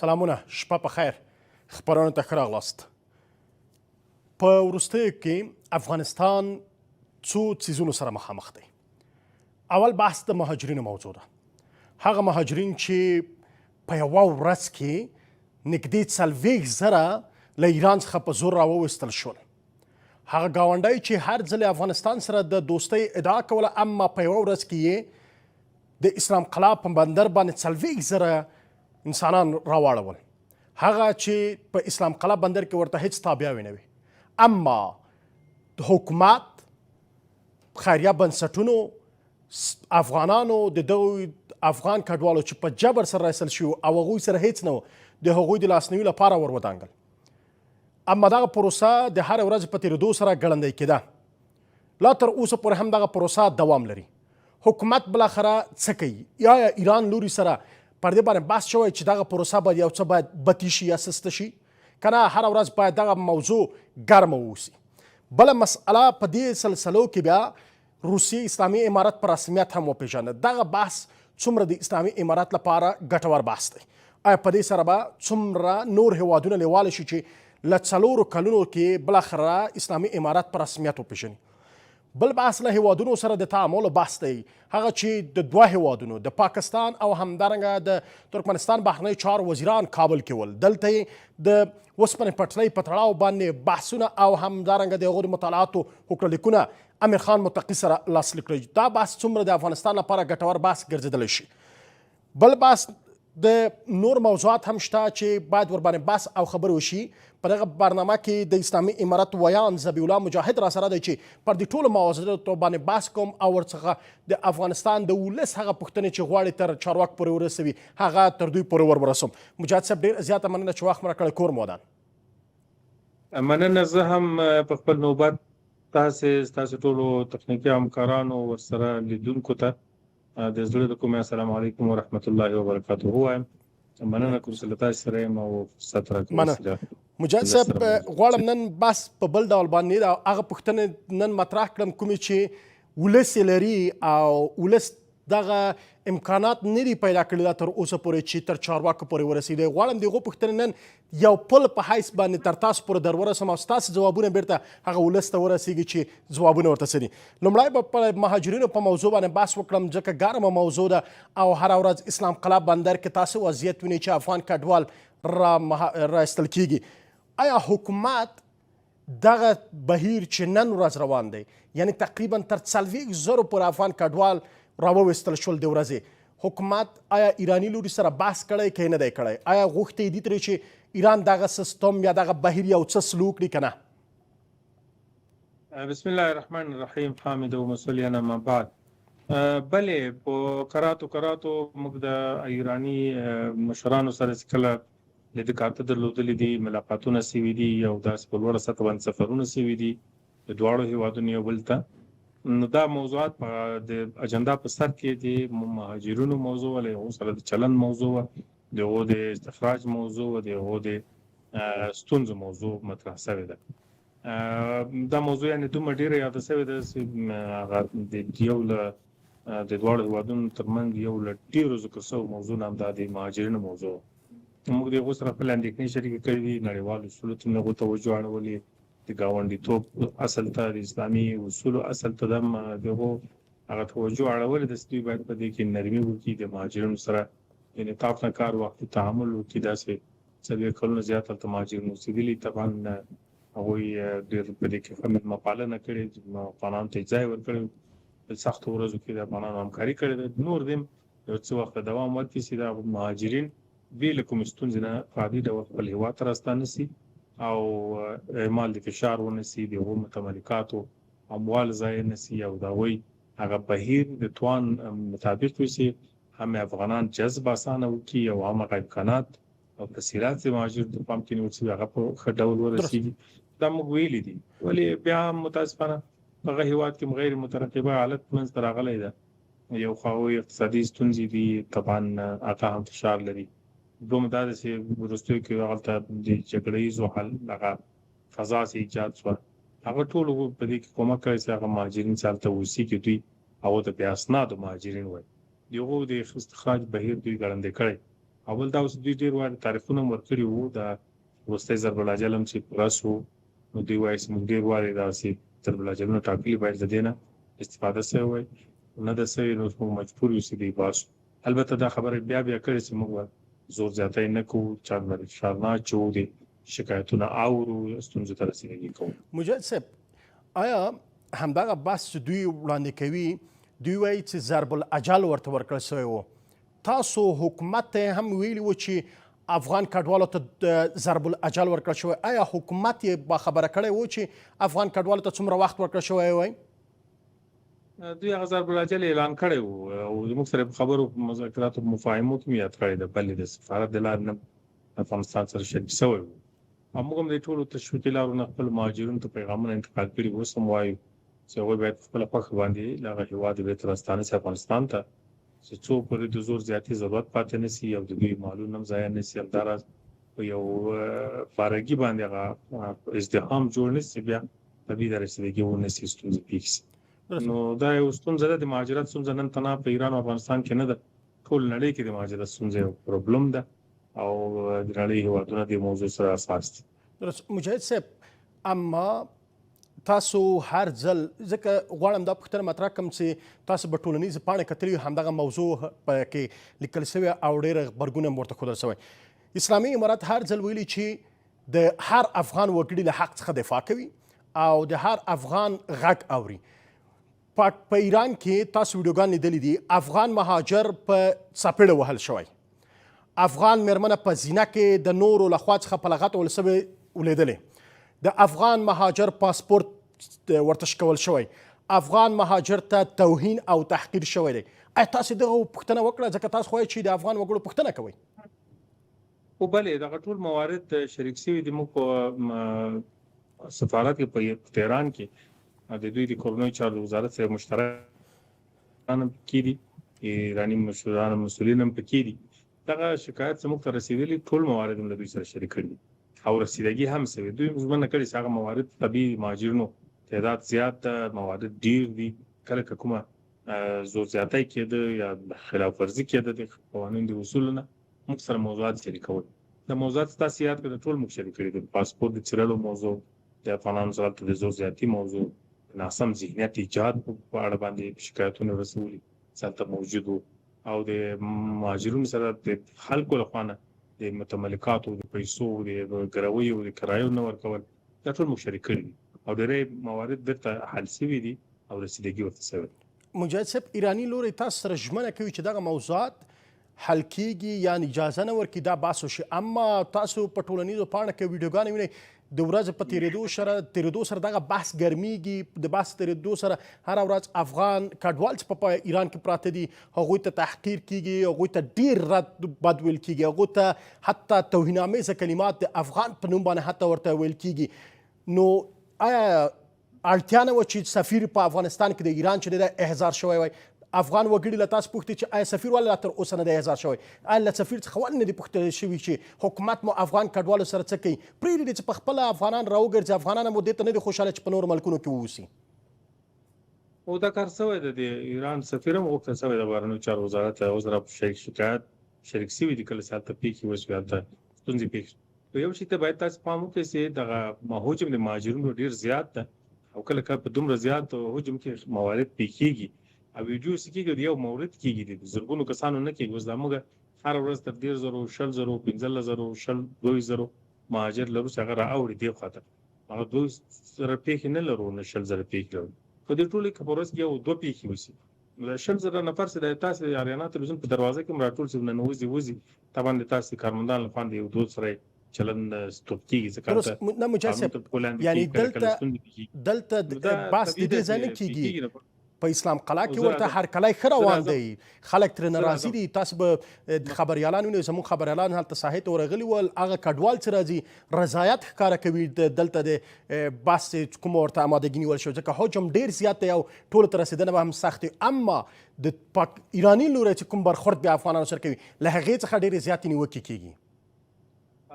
سلامونه، شپه په خیر. خبرونو ته ښه راغلاست. په وروستیو کې افغانستان څو څیزونو سره مخامخ دی. اول بحث د مهاجرینو موضوع ده. هغه مهاجرین چې په یوه ورځ کې نږدې 40,000 له ایران څخه په زور راوویستل شول. هغه ګاونډی چې هر ځل افغانستان سره د دوستۍ ادعا کوله، اما په یوه ورځ کې یې د اسلام قلعه په بندر باندې 40,000 انسانان راواړول. هغه چې په اسلام قلعه بندر کې ورته هیڅ تابعه نه وي، اما د حکومت خیریه بنسټونو افغانانو د دغو افغان کډوالو چې په جبر سره راسل شوي او هغوی سره هیڅ نه و د هغوی د لاسنیوي لپاره ور ودانګل. اما دغه پروسه د هر ورځ په تېرېدو سره ګړندی کېده. لا تر اوسه پورې هم دغه پروسه دوام لري. حکومت بالاخره څه کوي؟ یا ایران لوري سره پر دې باندې بحث شوی چې دغه پروسه باید یو څه باید بطي شي یا سسته شي، که نه هره ورځ باید دغه موضوع ګرمه واوسي. بله مسئله په دې سلسلو کې بیا روسیې اسلامي امارت په رسمیت هم وپېژنه. دغه بحث څومره د اسلامي امارت لپاره ګټور بحث دی؟ آیا په دې سره به څومره نور هیوادونه لیوالی شي چې له 4 کلونو کې بالاخره اسلامي امارت په رسمیت وپېژني؟ بل بحث له هیوادونو سره د تعامل بحث دی، هغه چې د 2 هیوادونو د پاکستان او همدارنګه د ترکمنستان بهرنی چارو وزیران کابل کې ول. دلته یې د اوسپنې پټلۍ په تړاو باندې بحثونه او همدارنګه د هغو د مطالعاتو هوکړلیکونه امیر خان متقي سره لاسلیک کړي. دا بحث څومره د افغانستان لپاره ګټور بحث ګرځېدلی شي؟ بل بحث د نور موضوعات هم شته چې باید ورباندې بحث او خبرې وشي. په دغه برنامه کې د اسلامي امارت ویان ذبیح الله مجاهد را سره دی چې پر دې ټولو موضوعاتو باندې بحث کوم او ورڅخه د افغانستان د ولس هغه پوښتنې چې غواړي تر چارواکو پورې ورسوي هغه تر دوی پورې ورسوم. مجاهد صاحب ډېر زیاته مننه چې وخت مو راکړی. کور مو ودان. مننه. زه هم په خپل نوبت ستاسو ټولو تخنیکي همکارانو ورسره لیدونکو ته د زړه د کومې السلام علیکم ورحمت الله وبرکاته وایم. مننه کوم چې له تاسو سره یم او فرصت راکړئ. مجاهد صاحب غواړم نن بس په بل ډول باندې هغه پوښتنې نن مطرح کړم کومې چې ولس یې لري او ولس دغه امکانات نه دي پیدا کړي دا تر اوسه پورې چې تر چارواکو پورې ورسېدی. غواړم د هغو پوښتنې نن یو پل په حیث باندې تر تاسو پورې در ورسم او ستاسو ځوابونه بیرته هغه ولس ته ورسېږي چې ځوابونه ورته څه دي. لومړی به په مهاجرینو په موضوع باندې بحث وکړم ځکه ګرمه موضوع ده او هره ورځ اسلام قلعه بندر کې تاسو وضعیت وینئ چې افغان کډوال را ایستل کېږي. آیا حکومت دغه بهیر چې نن ورځ روان دی، یعنی تقریبا تر 40,000 پورې افغان کډوال راوویستل شول د ورځې، حکومت آیا ایرانی لوري سره بحث کړی که نه دی کړی؟ آیا غوښتې دي ترې چې ایران دغه سیستم یا دغه بهیر یو څه سلو کړي که نه؟ بسم الله الرحمن الرحیم. حامد و مصلی ما بعد. بلې په کراتو موږ د ایرانی مشرانو سره چې کله لیدکاته درلودلې دي، ملاقاتونه سوي دي او داسې په لوړه سطحه باندې سفرونه سوي دي د دواړو هیوادونو یو بل ته. نو دا موضوعات د اجنډا په سر کې د مهاجرینو موضوع له هغو سره د چلند موضوع، د هغو د استخراج موضوع، د هغو د ستونزو موضوع مطرح شوې ده. دا موضوع یعنې دومره ډېره یاده شوې ده چې هغه د یو له د دواړو هیوادونو ترمنځ یو له ډېرو ذکر شوو موضوع نه همدا د مهاجرینو موضوع. موږ د هغو سره خپل اندېښنې شریکې کړې دي، نړیوالو اصولو ته مې هغو توجه اړولې، د ګاونډیتوب اصل ته، د اسلامي اصولو اصل ته هم د هغو هغه توجه اړولې ده چې دوی باید په دې کې نرمي وکړي، د مهاجرینو سره د انعطاف نه کار واخلي، تعامل وکړي. داسې 4 کلونه زیات هلته مهاجرین اوسېدلي، طبعا هغوی ډېر په دې کې ښه مېلمه پالنه کړې، افغانانو ته ځای ورکړی، په سختو ورځو کې د افغانانو همکاري کړې ده. نور دې یو څه وخت دوام ورکړي چې دا مهاجرین بې له کومې ستونزې نه په عادي ډول خپل هېواد ته راستانه سي او اعمال د فشار ونه سي، د هغو متملکاتو اموال ضایع نه سي او د هغوی هغه بهیر د توان مطابق وسي، هم افغانان جذب اسانه وکړي او هم هغه امکانات او تسهیلات د مهاجرو په پام کې نیول سوي هغه په ښه ډول ورسېږي. دا موږ ویلي دي، ولې بیا هم متاسفانه په هغه هېواد کې غیر مترقبه حالت منځته راغلی ده. یو خو هغوی اقتصادي ستونزې دي، طبعا هغه هم فشار لري. دوم دا ده چې وروستیو کې هغلته د جګړه ییزو هغه فضا چې ایجاد شوه، هغه ټولو په دې کې کومک کړی چې هغه مهاجرین چې هلته اوسېږي دوی هغو ته بې اسنادو مهاجرین وایي، د هغو د استخراج بهیر دوی ګړندی کړی. اول دا اوس دوی ډېر وړ تاریخونه ورکړي وو د وروستی ضرب العجل هم چې پوره شو نو دوی وایي چې موږ ډېر وارې داسې ضرب العجلونه ټاکلي باید د دې نه استفاده شوی وای نه ده شوې نو موږ مجبور یو چې دوی باسو. البته دا خبره بیا کړې چې موږ زور زیاتی نه کوو چا باندې فشار نه اچوو د شکایتونه اورو ستونزو ته رسېدګي کوو. مجاهد صاحب آیا همدغه بحث چې دوی وړاندې کوي دوی وایي چې ضرب العجل ورته ورکړل شوی و تاسو حکومت ته هم ویلي و چې افغان کډوالو ته ضرب العجل ورکړل شوی آیا حکومت یې باخبره کړی و چې افغان کډوالو ته څومره وخت ورکړل شوی وای؟ دوی هغه ضرب العجل اعلان کړی و او زموږ سره په خبرو په مذاکراتو په مفاهمو کې مې یاد کړی ده بلې د سفارت د لارې نه افغانستان سره شریک شوی و او موږ هم د ټولو تشویقي لارو نه خپل مهاجرینو ته پیغامونه انتقال کړي اوس هم وایو چې هغوی باید په خپله خوښه باندې له هغه هېواد بیرته راستانه شي افغانستان ته چې څو پورې د زور زیاتي ضرورت پاتې نه شي او د دوی مالونه هم ضایع نه شي همداراز په یو بارګي باندې هغه ازدحام جوړ نه شي بیا طبیعي د رسېدګي ونه شي ستونزې پېښ شي. نو دا یو ستونزه ده د مهاجرت ستونزه نن تنها په ایران او افغانستان کې نه ده ټول نړۍ کې د مهاجرت ستونزه یو پروبلم ده او د نړۍ هېوادونه د موضوع سره اساس دي. مجاهد صاحب اما تاسو هر ځل ځکه غواړم دا پوښتنه مطرح کړم چې تاسو په ټولنیزو پاڼې کتلي همدغه موضوع کې لیکل شوې او ډېر غبرګون هم ورته ښودل شوی. اسلامي امارات هر ځل ویلي چې د هر افغان وګړي له حق څخه دفاع کوي او د هر افغان غږ اوري. په ایران کې تاسو ویډیوګان لیدلي دي افغان مهاجر په څپېړه وهل شوی افغان مېرمنه په زینه کې د نورو لخوا څخه په لغت وهل شوې ولیدلې د افغان مهاجر پاسپورت ورته شکول شوی افغان مهاجر ته توهین او تحقیر شوی دی. ایا تاسو دغه پوښتنه وکړه ځکه تاسو خو چې د افغان وګړو پوښتنه کوئ؟ خو بلې دغه ټول موارد شریک شوي دي موږ په سفارت کې په تهران کې د دوی د کورنیو چارو وزارت سره مشترکان پکې دي ایراني مشران مسؤلین هم پکې دي. دغه شکایت زموږ ته رسېدلي ټول موارد هم له دوی سره شریک کړي او رسیدګي هم شوې دوی ژمنه کړې چې هغه موارد طبیعي مهاجرینو تعداد زیات ده موارد ډېر دي کله که کومه زور زیاتی کېده یا خلاف ورزي کېده د قوانینو د اصولو نه موږ سره موضوعات شریکول د موضوعات تاسو یاد کړئ ټول موږ شریک کړي د پاسپورت د چیرلو موضوع د افغانانو سره د زور زیاتی موضوع ناسم ذهنیت ایجاد په اړه باندې شکایتونه رسولي څلته موجود او د مهاجرینو سره د خلکو لخوا نه د متملکاتو د پیسو د ګرویو د کرایو نه ورکول دا ټول موږ شریک کړي او ډېرې موارد بیرته حل شوي دي او رسیدګي ورته شوې. مجاهد صاحب ایراني لوري تاسو سره ژمنه کوي چې دغه موضوعات حل کیږي یا اجازه نه ورکړي دا بحث وشي اما تاسو په ټولنیزو پاڼو کې ویډیوګانې وینئ د ورځې په تېرېدو سره دغه بحث ګرمیږي د بحث تېرېدو سره هره ورځ افغان کډوال چې په ایران کې پراته دي هغوی ته تحقیر کیږي هغوی ته ډېر رد بد ویل کیږي هغوی ته حتی توهینامیزه کلمات د افغان په نوم باندې حتی ورته ویل کیږي. نو آیا اړتیا نه وه چې سفیر په افغانستان کې د ایران چې دی احضار شوی وای افغان وګړي له تاسو پوښتي چې آیا سفیر ولې لا تر اوسه نه دی احضار شوی آیا له سفیر څخه ولې نه دي پوښتنه شوي چې حکومت مو افغان کډوالو سره څه کوي پرېږدي چې په خپله افغانان راوګرځي افغانان مو دې ته نه دي خوشحاله چې په نورو ملکونو کې واوسي. او دا کار شوی دی د ایران سفیر هم غوښتل شوی د بهرنیو چارو وزارت اوس را شکایت شریک شوي دي کله چې هلته پیښې وشوې هلته ستونزې پیښ شوې یو شي ته باید تاسو پام وکړئ چې دغه حجم د مهاجرینو ډېر زیات ده او کله کله په دومره زیات حجم کې موارد پیښیږي او ویډیو سکیږي یو مورد کېږي د زرګونو کسانو نه کېږي اوس زموږ هر ورځ تر 10000 10000 15000 20000 مهاجر لرو چې هغه راوړي دی خاطر هغه دوی سره پیښې نه لرو نه 10000 پیښې لرو په دې ټولو کې پروس یو دوه پیښې وسی د 10000 نفر چې د تاسو اریانا تلویزیون په دروازه کې مراټول چې نن وځي طبعا د تاسو کارمندان لپاره یو دوه سره چلن ستوب کېږي ځکه نه مجاهد یعنی دلته بس د دې ځای نه کېږي په اسلام قلعه کې ورته هرکلی ښه روان دی خلک ترې ناراضي دي تاسو به خبریالان وینئ زموږ خبریالان هلته ساحې ته ورغلي ول هغه کډوال چې راځي رضایت ښکاره کوي دلته د بس کومه ورته امادګي نیول شوې ځکه حجم ډېر زیات دی او ټولو ته رسېدنه به هم سخت دی اما د ایراني لوري چې کوم برخورد بیا افغانانو سره کوي له هغې څخه ډېرې زیاتې نیوکې کېږي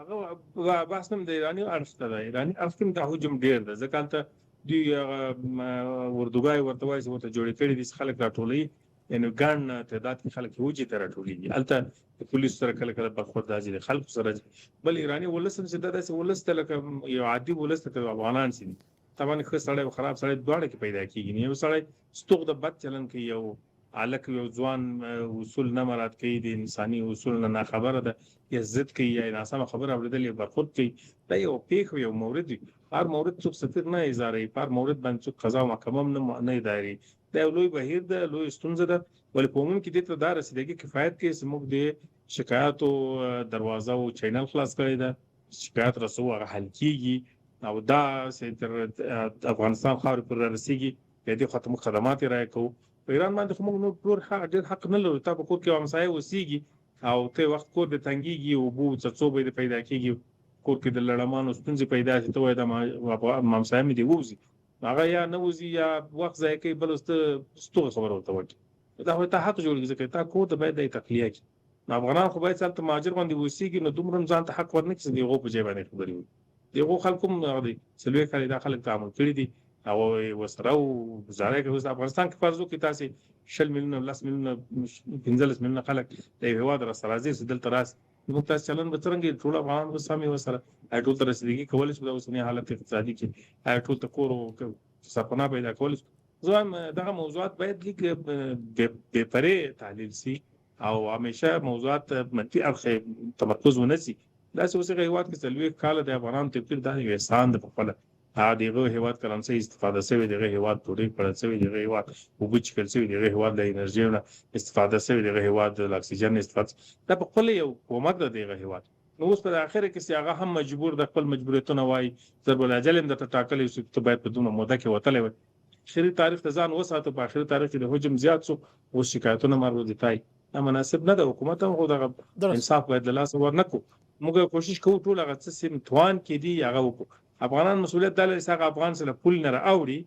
هغه بحث هم د ایراني اړخ ته ده ایراني اړخ کې دا حجم ډېر ده ځکه هلته دوی اردوګای ورته وایي چې ورته جوړې کړي دي خلک راټولوي یعنې ګڼ تعداد کې خلک وجې ته راټولېږي. هلته د پولیسو سره کله کله برخورد راځي، د خلکو سره راځي. بل ایراني ولس هم چې دا داسې ولس ته لکه یو عادي ولس ته افغانان چې دي طبعا ښه سړی او خراب سړی دواړه کې پیدا کېږي. یو سړی ستوغ د بد چلن کوي، یو هلک یو ځوان اصول نه مراعات کوي، د انساني اصول نه ناخبره ده، یا ضد کوي یا ناسمه خبره اورېدل یا برخورد کوي. دا یو پېښه یو مورد وي. هر مورد څوک سفیر نه اداروي، په هر مورد باندې څوک قضا او محکمه هم نه اداري. دا یو لوی بهیر ده، لوی ستونزه ده. ولې په عموم کې دې ته دا رسېدګي کفایت کوي چې موږ د شکایاتو دروازه او چینل خلاص کړی ده، شکایت رسو هغه حل کېږي او دا چې تر افغانستان خاورې پورې رارسېږي بیا دې خواته موږ خدمات یې رایه کوو. په ایران باندې خو موږ نور ټول ډېر حق نه لرو. تا په کور کې یو همسایه اوسېږي او ته وخت کور دې تنګېږي، اوبو څڅو به دې پیدا کېږي، کور کې د لړمانو ستونزې پیدا شي، ته وایې دا همسایه مې دې ووځي، هغه یا نه وځي یا وخت ضایع کوي، بل اوس ته ستوغه خبره ورته وکړي. دا خو تا حق جوړېږي ځکه تا کور ته باید دا تخلیه کړي. نو افغانان خو باید هلته مهاجر باندې اوسېږي، نو دومره هم ځان ته حق ورنه کړي چې د هغو په ځای باندې خبرې وکړي. د هغو خلکو هم هغه دی 40 کاله دا خلک تعامل کړي دي او ورسره ګزاره کوي. اوس افغانستان کې فرض وکړئ تاسې 20 میلیونه 10 میلیونه 15 میلیونه خلک د یو هېواد راسره راځي چې دلته راسي، موږ تاسې چلند به څرنګه ټول افغانان به سمې ورسره ټول ته رسېدګي کولی شو. د اوسني حالت اقتصادي کې ټول ته کور او سرپناه پیدا کولی شو. زه وایم دغه موضوعات باید لږ بې پرې تحلیل سي او همیشه موضوعات منفي اړخ تمرکز ونه سي. داسې اوس هغه هېواد کې 40 کاله د افغانانو تېر کړي، دا یو احسان ده په خپله. د هغه هېواد کرنسۍ استفاده شوې، د هغه هېواد ډوډۍ خوړل شوې، د هغه هېواد اوبه څښل شوې، د هغه هېواد د انرژۍ نه استفاده شوې، د هغه هېواد د اکسیجن نه استفاده. دا په خپله یو کومک ده د هغه هېواد. نو اوس په اخره کې چې هغه هم مجبور د خپل مجبوریتونه وایي، ضرب الاجل هم درته ټاکلی چې ته باید په دومره موده کې وتلی وای. آخري تاریخ ته ځان وساته، په آخري تاریخ کې د حجم زیات شو، اوس شکایتونه مروردتای دا مناسب نه ده. حکومت هم خو دغه انصاف باید له لاسه ورنه کړو. موږ کوشش کوو ټول هغه څه چې توان کې دي هغه وکړو. افغانان مسؤلیت دا لري چې هغه افغان سره پول نه راوړي،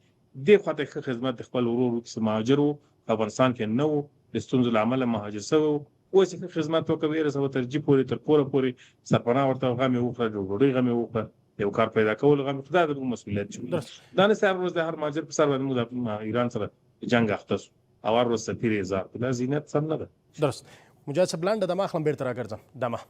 دې خواته ښه خدمت د خپل ورور چې مهاجر وو افغانستان کې نه وو، د ستونزو له امله مهاجر شوی وو، اوس یې ښه خدمت وکړو، ورسوه تر جي پورې تر کوره پورې سرپناه ورته غم یې وخوړه، ډوډۍ غم یې وخوړه، یو کار پیدا کول غم. دا د مسؤلیت جوړوي. دا نه چې هر ورځ د هر مهاجر په سر باندې موږ د ایران سره جنګ اخته شو او هر ورځ سفیر یې زار کړو. دا زینت سم نه ده. درست. مجاهد صاحب لنډه دمه اخلم، بېرته راګرځم. دمه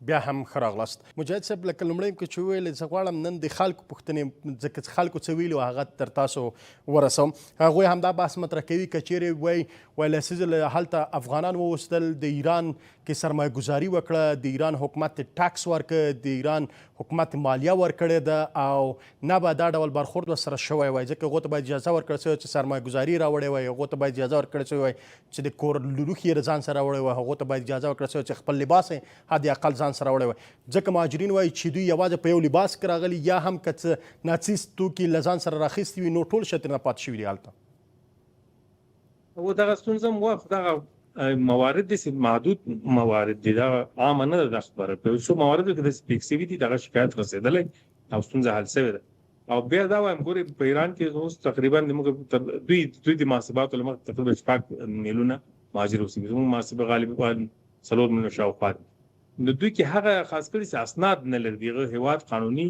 بیا هم ښه راغلاست. مجاهد صاحب لکه لومړی کې چې وویل زه غواړم نن د خلکو پوښتنې ځکه چې خلکو څه ویلي وو هغه تر تاسو ورسوم. هغوی همدا بحث مطرح کوي که چیرې ویلی چې هلته افغانان ووستل، د ایران کې سرمایه ګزاري وکړه، د ایران حکومت ټاکس ورکړه، د ایران حکومت مالیه ورکړې ده او نه به دا ډول برخورد ورسره شوی وای، ځکه هغو ته باید اجازه ورکړل شوې چې سرمایه ګزاري راوړې وای، هغو ته باید اجازه ورکړل شوې وای چې د کور لوښي یې ځان سره راوړی وای، هغو ته باید اجازه ورکړل شوې چې خپل لباس یې حد اقل ځان سره راوړی وای. ځکه مهاجرین وایي چې دوی یوازې په یو لباس کې راغلي یا هم که څه ناڅیز توکي له ځان سره راخیستي وي، نو ټول شی ترې نه پاتې شوي دي هلته. او دغه ستونزه هم وه، دغه موارد داسې محدود موارد دي، دا عامه نه ده دا خبره. په څو مواردو کې داسې پیک شوي دي، دغه شکایت رسېدلی او ستونزه حل شوې ده. او بیا دا وایم ګورې په ایران کې اوس تقریبا موږ دوی د محاسباتو له مخې تقریبا 6 میلیونه مهاجر اوسېږي. زموږ محاسبه غالبا 4 میلیونه شاوخوا دي. نو دوی کې هغه خاص کړي چې اسناد نه لري، دغه هېواد قانوني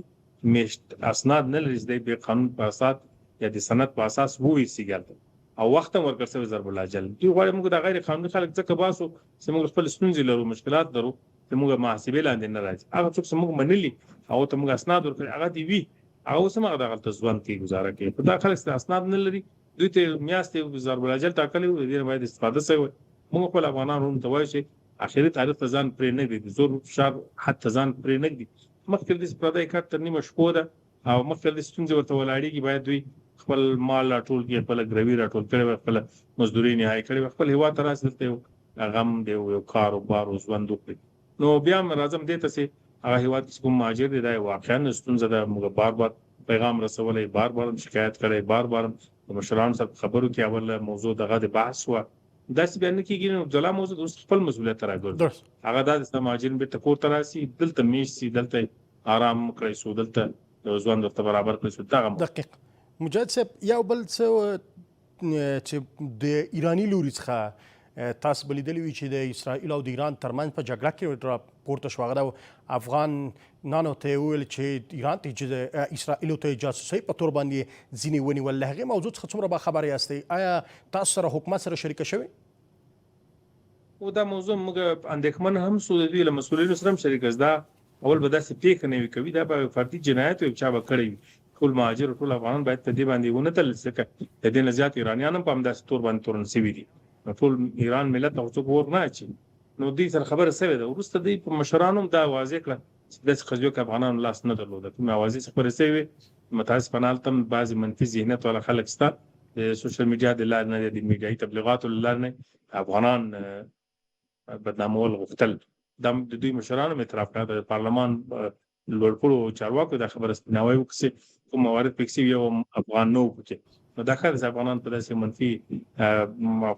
میشت اسناد نه لري چې دی بې قانون په اساس یا د سند په اساس وویسېږي هلته او وخت هم ورکړل شوی ضرب الاجل. دوی غواړي موږ د غیر قانوني خلک ځکه باسو چې موږ خپل ستونزې لرو، مشکلات لرو، چې موږ محاسبې لاندې نه راځي. هغه څوک چې موږ منلي هغو ته موږ اسناد ورکړي، هغه دې وي، هغه اوس هم هغه دغلته ژوند کوي، ګزاره کوي. په دا خلک چې اسناد نه لري، دوی ته میاشتې ضرب الاجل ټاکلی وي، د دې نه باید استفاده شوی وای. موږ خپل افغانان هم ته وایو چې آخري تاریخ ته ځان پرې نه ږدي، د زور فشار حد ته ځان پرې نه ږدي. مخکې داسې پردی کار تر نیمه شپو ده او مخکې داسې ستونزې ورته ولاړېږي، باید دوی خپل مال راټول کړي، خپله ګروي راټول کړې وي، خپله مزدوري نهایي کړې وي، خپل هېواد ته راسي، دلته یو غم دی، یو کار و بار و ژوند وکړي. نو بیا هم راځم دې ته چې هغه هېواد کې چې کوم مهاجر دی دا واقعا ستونزه ده. موږ بار بار پیغام رسولی، بار بار شکایت کړی، بار بار د مشرانو سره خبرو کې اول موضوع دغه د بحث وه. داسې بیا نه کېږي. نو جلا موضوع اوس خپل مسؤلیت ته راګرځي، هغه دا د مهاجرین بېرته کور ته راسي، دلته میشت شي، دلته آرام وکړی شو، دلته یو ژوند ورته برابر کړی شو. دغه دقیق. مجاهد صاحب یو بل څه چې د ایراني لوري څخه تاسو به لیدلي وي چې د اسرائیل او د ایران ترمنځ په جګړه کې راپورته شو، هغه د افغانانو ته یې وویل چې ایران ته چې اسرائیلو ته جاسوسۍ په تور باندې ځینې ونیول. له هغې موضوع څخه څومره باخبره یاستئ؟ آیا تاسو سره حکومت سره شریکه شوې؟ او دا موضوع موږ اندېښمن هم سو د دوی له مسؤلینو سره هم شریک دا اول به داسې پیښه نه وي کوي، دا به فردي جنایت وي چا به کړی وي. ټول مهاجر ټول افغانان باید په دې باندې ونه تلل، ځکه د دې نه زیات ایرانیان هم په همداسې تور باندې تورن سوي دي. ټول ایران ملت او څوک ور نه اچي. نو دوی سره خبره سوې ده، وروسته دوی په مشرانو هم دا واضح کړه چې داسې قضیو کې افغانانو لاس نه درلوده. کومې اوازې خبرې سوې متاسفانه هلته هم بعضې منفي ذهنیت والا خلک شته، د سوشل میډیا د لارې نه، د میډیایي تبلیغاتو له لارې نه افغانان بدنامول غوښتل. دا د دوی مشرانو هم اعتراف کړی، د پارلمان لوړپوړو چارواکو دا خبره سپیناوی وکړه چې کوم موارد پکې سوي یو افغان نه و پکې. نو دا ښه ده چې افغانان په داسې منفي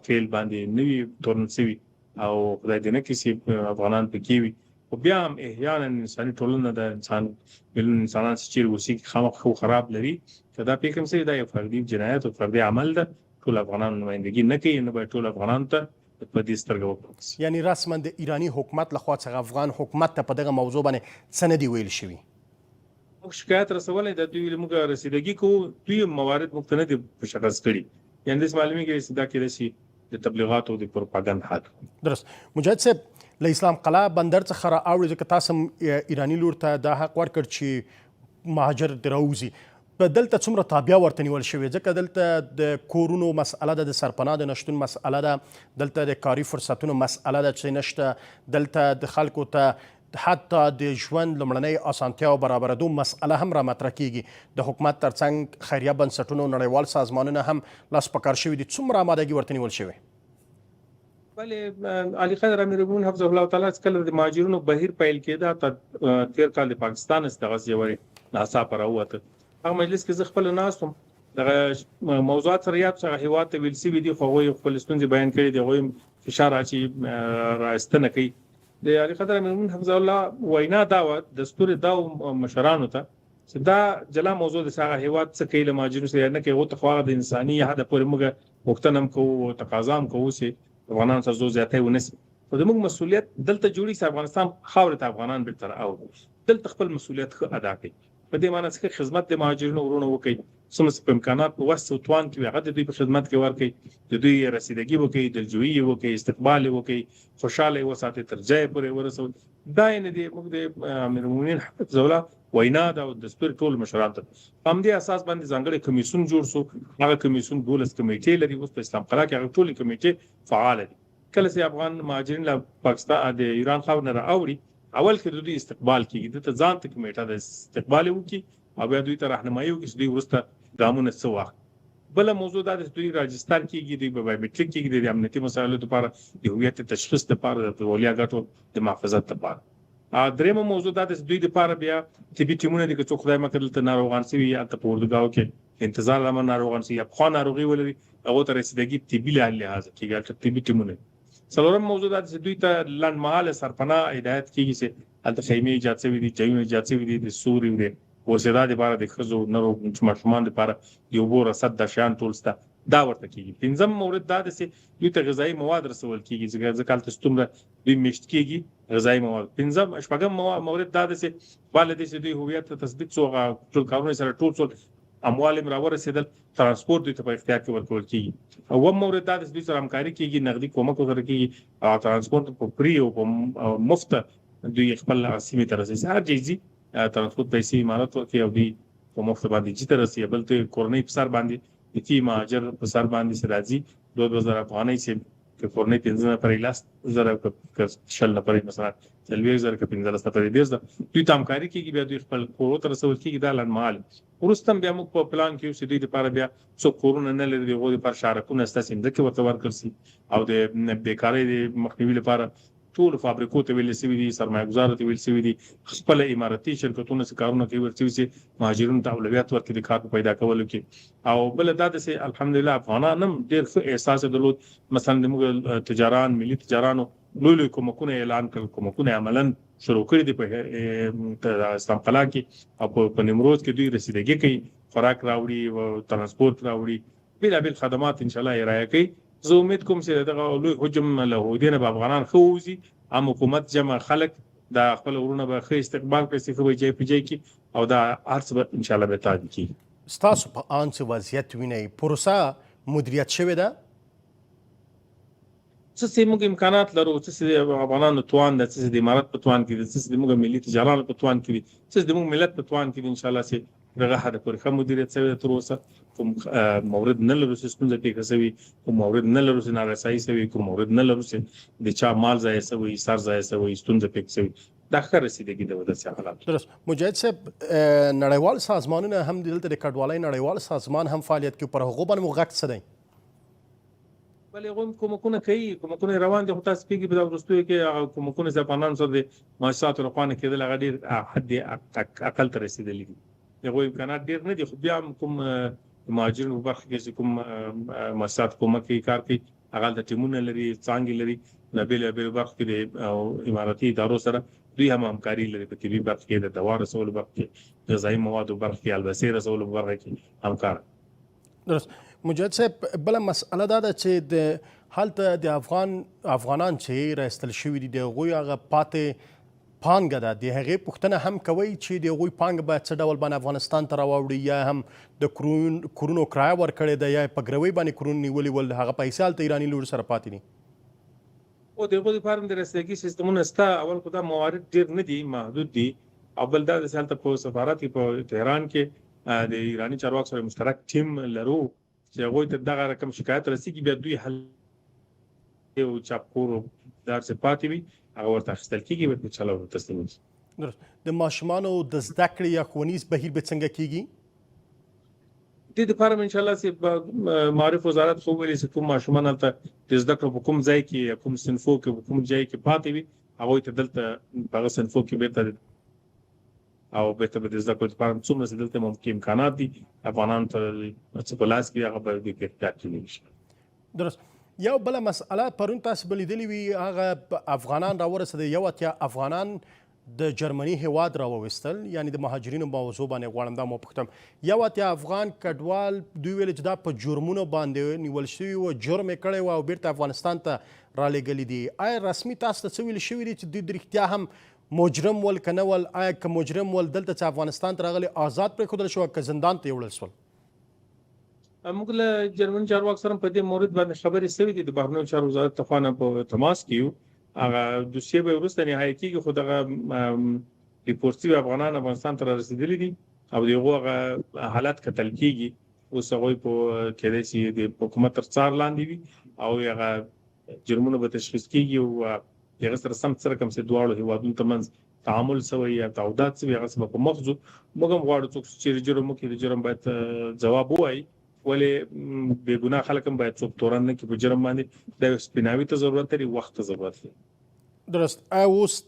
فعل باندې نه وي تورن سوي، او خدای دې نه کړي چې افغانان پکې وي. خو بیا هم احیانا انساني ټولنه د ملیون انسانان چې چیرې اوسېږي خامخا خو خراب لري. که دا پیښه هم سوي دا یو فردي جنایت او فردي عمل ده، ټول افغانان نمایندګي نه کوي، نه باید ټول افغانانو ته په دې سترګه وکړو. یعنی رسما د ایراني حکومت لخوا څخه افغان حکومت ته په دغه موضوع باندې څه نه دي ویل شوي؟ موږ شکایت رسولی د دوی موږ رسیدګي کوو، دوی موارد موږ ته نه دي مشخص کړي. یعنې داسې معلومیږي چې دا کېدای شي د تبلیغاتو د پروپاګند حال. درست. مجاهد صاحب له اسلام قلعه بندر څخه رااوړي، ځکه تاسو هم ایراني لور ته دا حق ورکړ چې مهاجر دې راوځي. په دلته څومره تابیا ورته نیول شوې؟ ځکه دلته د کورونو مسئله ده، د سرپناه د نشتون مسئله ده، دلته د کاري فرصتونو مسئله ده چې نشته، دلته د خلکو ته حتی د ژوند لومړنۍ اسانتیاو برابرېدو مسئله هم رامطرح کیږي. د حکومت ترڅنګ خیریه بنسټونو نړیوال سازمانونه هم لاس په کار شوي دي. څومره آمادګي ورته نیول شوې؟ بلې علي قدر امیرالمؤمنین حفظه الله تعالی چې کله د مهاجرینو بهیر پیل کېده، تر تېر کال د پاکستان څخه دغسې یوې ناڅاپه راووته. هغه مجلس کې زه خپله ناست وم، دغه موضوعات سره یاد چې هغه هېواد ته ویل سوي دي، خو هغوی خپلې ستونزې بیان کړي دي، هغوی فشار اچوي راایستنه کوي. د علي قدر امیرالمؤمنین حفظه الله وینا دا وه دستور دا مشرانو ته چې دا جلا موضوع د هغه هېواد څه کوي له مهاجرینو سره نه کوي. هغو ته خو هغه د انساني حده پورې موږ غوښتنه هم کوو او تقاضا هم کوو چې افغانانو سره زور زیاتی ونه سي. خو زموږ مسؤلیت دلته جوړېږي چې افغانستان خاورې ته افغانان بېرته راوړي، دلته خپل مسؤلیت ښه ادا کوي. په دې معنی چې خدمت د مهاجرینو ورونو وکړي، څومره چې په امکانات په وس او توان کې وي هغه د دوی په خدمت کې ورکړي، د دوی رسیدګي وکړي، دلجویي یې وکړي، استقبال یې وکړي، خوشحاله یې وساتي، تر ځایه پورې ورسوي. دا یعنې د موږ د امیرالمؤمنین حفظه الله وینا ده او دستور ټول مشرانو ته. په همدې اساس باندې ځانګړی کمیسیون جوړ شو. هغه کمیسیون 12 کمیټې لري، اوس په اسلام قلعه کې هغه ټولې کمیټې فعاله دي. کله چې افغان مهاجرین له پاکستان د ایران خاورې نه راوړي، اول کې د دوی استقبال کېږي، دلته ځان ته کمیټه د استقبال یې وکړي او بیا دوی ته راهنمایي وکړي چې دوی وروسته ګامونه څه واخلي. بله موضوع دا ده چې دوی راجستر کېږي، دوی به بایومټریک کېږي د امنیتي مسایلو لپاره، د هویت تشخیص لپاره، د پیولیا ګټو د محافظت لپاره. درېیمه موضوع دا ده چې دوی دپاره بیا طبي ټیمونه دي، که څوک خدای مکړه دلته ناروغان سوي یا هلته په اردوګاو کې انتظار له امله ناروغان سوي یا پخوا ناروغي ولري، هغو ته رسیدګي طبي لحاظه کېږي، هلته طبي ټیمونه. څلورم موضوع دا ده چې دوی ته لنډمهاله سرپناه هدایت کېږي چې هلته خیمې ایجاد شوي دي، ځایونه ایجاد شوي دي، د سوري د اوسېدا دپاره، د ښځو نرو ماشومانو دپاره د اوبو رسد، دا شیان ټول شته، دا ورته کېږي. پنځم مورد دا ده چې دوی ته غذایي مواد رسول کېږي، ځکه هلته څومره دوی میشت کېږي غذایي مواد. شپږم مورد دا ده چې باید دې چې دوی هویت ته تثبیت شو، هغه ټول کارونه سره ټول شول، اموال یې راورسېدل، ترانسپورټ دوی ته په اختیار کې ورکول کېږي. اووم مورد دا ده چې دوی سره همکاري کېږي، نغدي کومک ورسره کېږي او ترانسپورټ په فری او په مفته دوی خپل سیمې ته رسوي. هر ځای ځي ترانسپورټ پیسې امارت ورکوي او دوی په مفته باندې جي ته رسوي. بل ته کورنۍ په سر باندې د فی مهاجر په سر باندې چې راځي 2,000 افغانۍ چې که کورنۍ 15 نفرې 10,000 که 10 نفرې مثلا 40,000 که 15 نفرې 10,000 دوی ته همکاري کېږي، بیا دوی خپل کورو ته رسول کېږي. دا لنډمهاله. وروسته بیا موږ په پلان کې یو چې دوی دپاره بیا څوک کورونه نه لري، د هغو دپاره شارکونه شته چې مځکې ورته ورکړل شي او د بېکارۍ د مخنیوي لپاره ټول فابریکو ته ویل شوي دي، سرمایه ګزارو ته ویل شوي دي، خپله امارتي شرکتونه چې کارونه کوي ورته ویل چې مهاجرینو ته اولویت ورکړي د کار په پیدا کولو کې. او بله دا ده چې الحمدلله افغانان هم ډېر ښه احساس یې درلود. مثلا زموږ تجاران، ملي تجارانو لوی لوی کومکونه اعلان کړل، کومکونه عملا شروع کړي دي په اسلام قلعه کې او په نیمروز کې دوی رسیدګي کوي، خوراک راوړي او ترانسپورټ راوړي، بېلابېل خدمات انشاءالله ارایه کوي زه امید کوم چې دغه لوی حجم له هودینه به افغانان خووزي هم حکومت جمع خلک د خپل ورونه به ښه استقبال کوي چې خو جای په جای کې او دا هرڅه به ان شاء الله به تعدي کی ستاسو په آن څه وضعیت وینئ پروسه مدیریت شوې ده څه چې موږ امکانات لرو څه چې افغانانو توان ده څه چې د امارت په توان کې دي څه چې موږ ملي تجارانو په توان کې دي څه چې موږ ملت په توان کې دي ان شاء الله چې دغه حد پورې ښه مدیریت شوی تر اوسه کوم مورد نه لرو چې ستونزه پیښه شوی کوم مورد نه لرو چې نارسایي شوی کوم مورد نه لرو چې د چا مال ضایع شوی سر ضایع شوی ستونزه پیښه شوی دا ښه رسیدګي ده وداسې حالات درست مجاهد صاحب نړیوال سازمانونه هم دلته د کډوالۍ نړیوال سازمان هم فعالیت کوي پر هغو باندې مو غږ څه دی بلې هم کومکونه کوي کومکونه روان دي خو تاسو پیږي په دا وروستیو کې کومکونه چې افغانانو سره د مؤسساتو لخوا نه کېدل هغه ډېر حد اقل ته رسېدلي دي هغوی امکانات ډېر نه دي خو بیا هم کوم مهاجرینو په برخه کې چې کوم مؤسسات کومک کوي کار کوي هغه د ټیمونه لري څانګې لري د بېلابېلو برخو کې د اماراتي ادارو سره دوی هم همکاري لري په طبي برخه کې د دوا رسولو برخه کې غذایي موادو برخه کې البسې رسولو برخه کې همکار درست مجاهد صاحب بله مسئله دا ده چې د هلته د افغانان چې راایستل شوي دي د هغوی هغه پاتې پانګه ده د هغې پوښتنه هم کوئ چې د هغوی پانګه باید څه ډول باندې افغانستان ته راواوړي یا هم د کورونو کرایه ورکړې ده یا په ګروۍ باندې کورونه نیولي ول هغه پیسې هلته ایراني لوري سره پاتې دي او د هغوی لپاره د رسیدګي سیستمونه شته اول خو دا موارد ډېر نه دي محدود دي او بل دا چې هلته په سفارت کې په تهران کې د ایراني چارواکو سره مشترک ټیم لرو چې هغوی ته دغه رقم شکایت رسیږي بیا دوی حل یو چاپکور دار څه پاتې وي هغه ورته اخیستل کېږي ورته چلو تسلیمیږي د ماشومانو د زده کړې یا ښوونیز بهیر به څنګه کېږي دې دپاره ان شاء الله چې معارف وزارت خو ویلي چې کوم ماشومان هلته د زده کړو په کوم ځای کې یا کوم صنفو کې په کوم ځای کې پاتې وي هغوی ته دلته په هغه صنفو کې بیرته او بیرته به د زده کړو لپاره څومره چې دلته ممکن امکانات دي افغانانو ته څه په لاس کې هغه به دوی احتیاط کړي درست یو بله مسئله پرون تاسو به لیدلي وي هغه افغانان راورسېده یو اتیا افغانان د جرمني هیواد راوویستل یعنی د مهاجرینو موضوع باندې غواړم دا مو پوښتم یو اتیا افغان کډوال دوی ویل چې دا په جرمونو باندې نیول شوي و جرم یې کړی و او بیرته افغانستان ته رالیږلي دي آیا رسمي تاسو ته څه ویل شوي دي چې دوی د رښتیا هم مجرم ول که نه ول آیا که مجرم ول دلته چې افغانستان ته راغلي آزاد پرېښودل شو که زندان ته یوړل شول موږ له جرمن چارواکو سره په دې مورد باندې خبرې شوې دي د بهرنیو چارو وزارت له خوا نه په تماس کې یو هغه دوسیه به وروسته نهایي کېږي خو دغه ریپورټ شوي افغانان افغانستان ته رارسېدلي دي او د هغو هغه حالت کتل کېږي اوس هغوی په کېدای شي د حکومت تر څار لاندې وي او هغه جرمونه به تشخیص کېږي او هغه سره سم څه رقم چې دواړو هېوادونو ترمنځ تعامل شوی یا تعهدات شوي هغه څه به په مخ ځو موږ هم غواړو څوک چې جرم وکړي د جرم باید جواب ووایي ولې بې ګناه خلک هم باید څوک تورن نه کړي په جرم باندې دا یو سپیناوي ته ضرورت لري وخت ته ضرورت لري درست اوس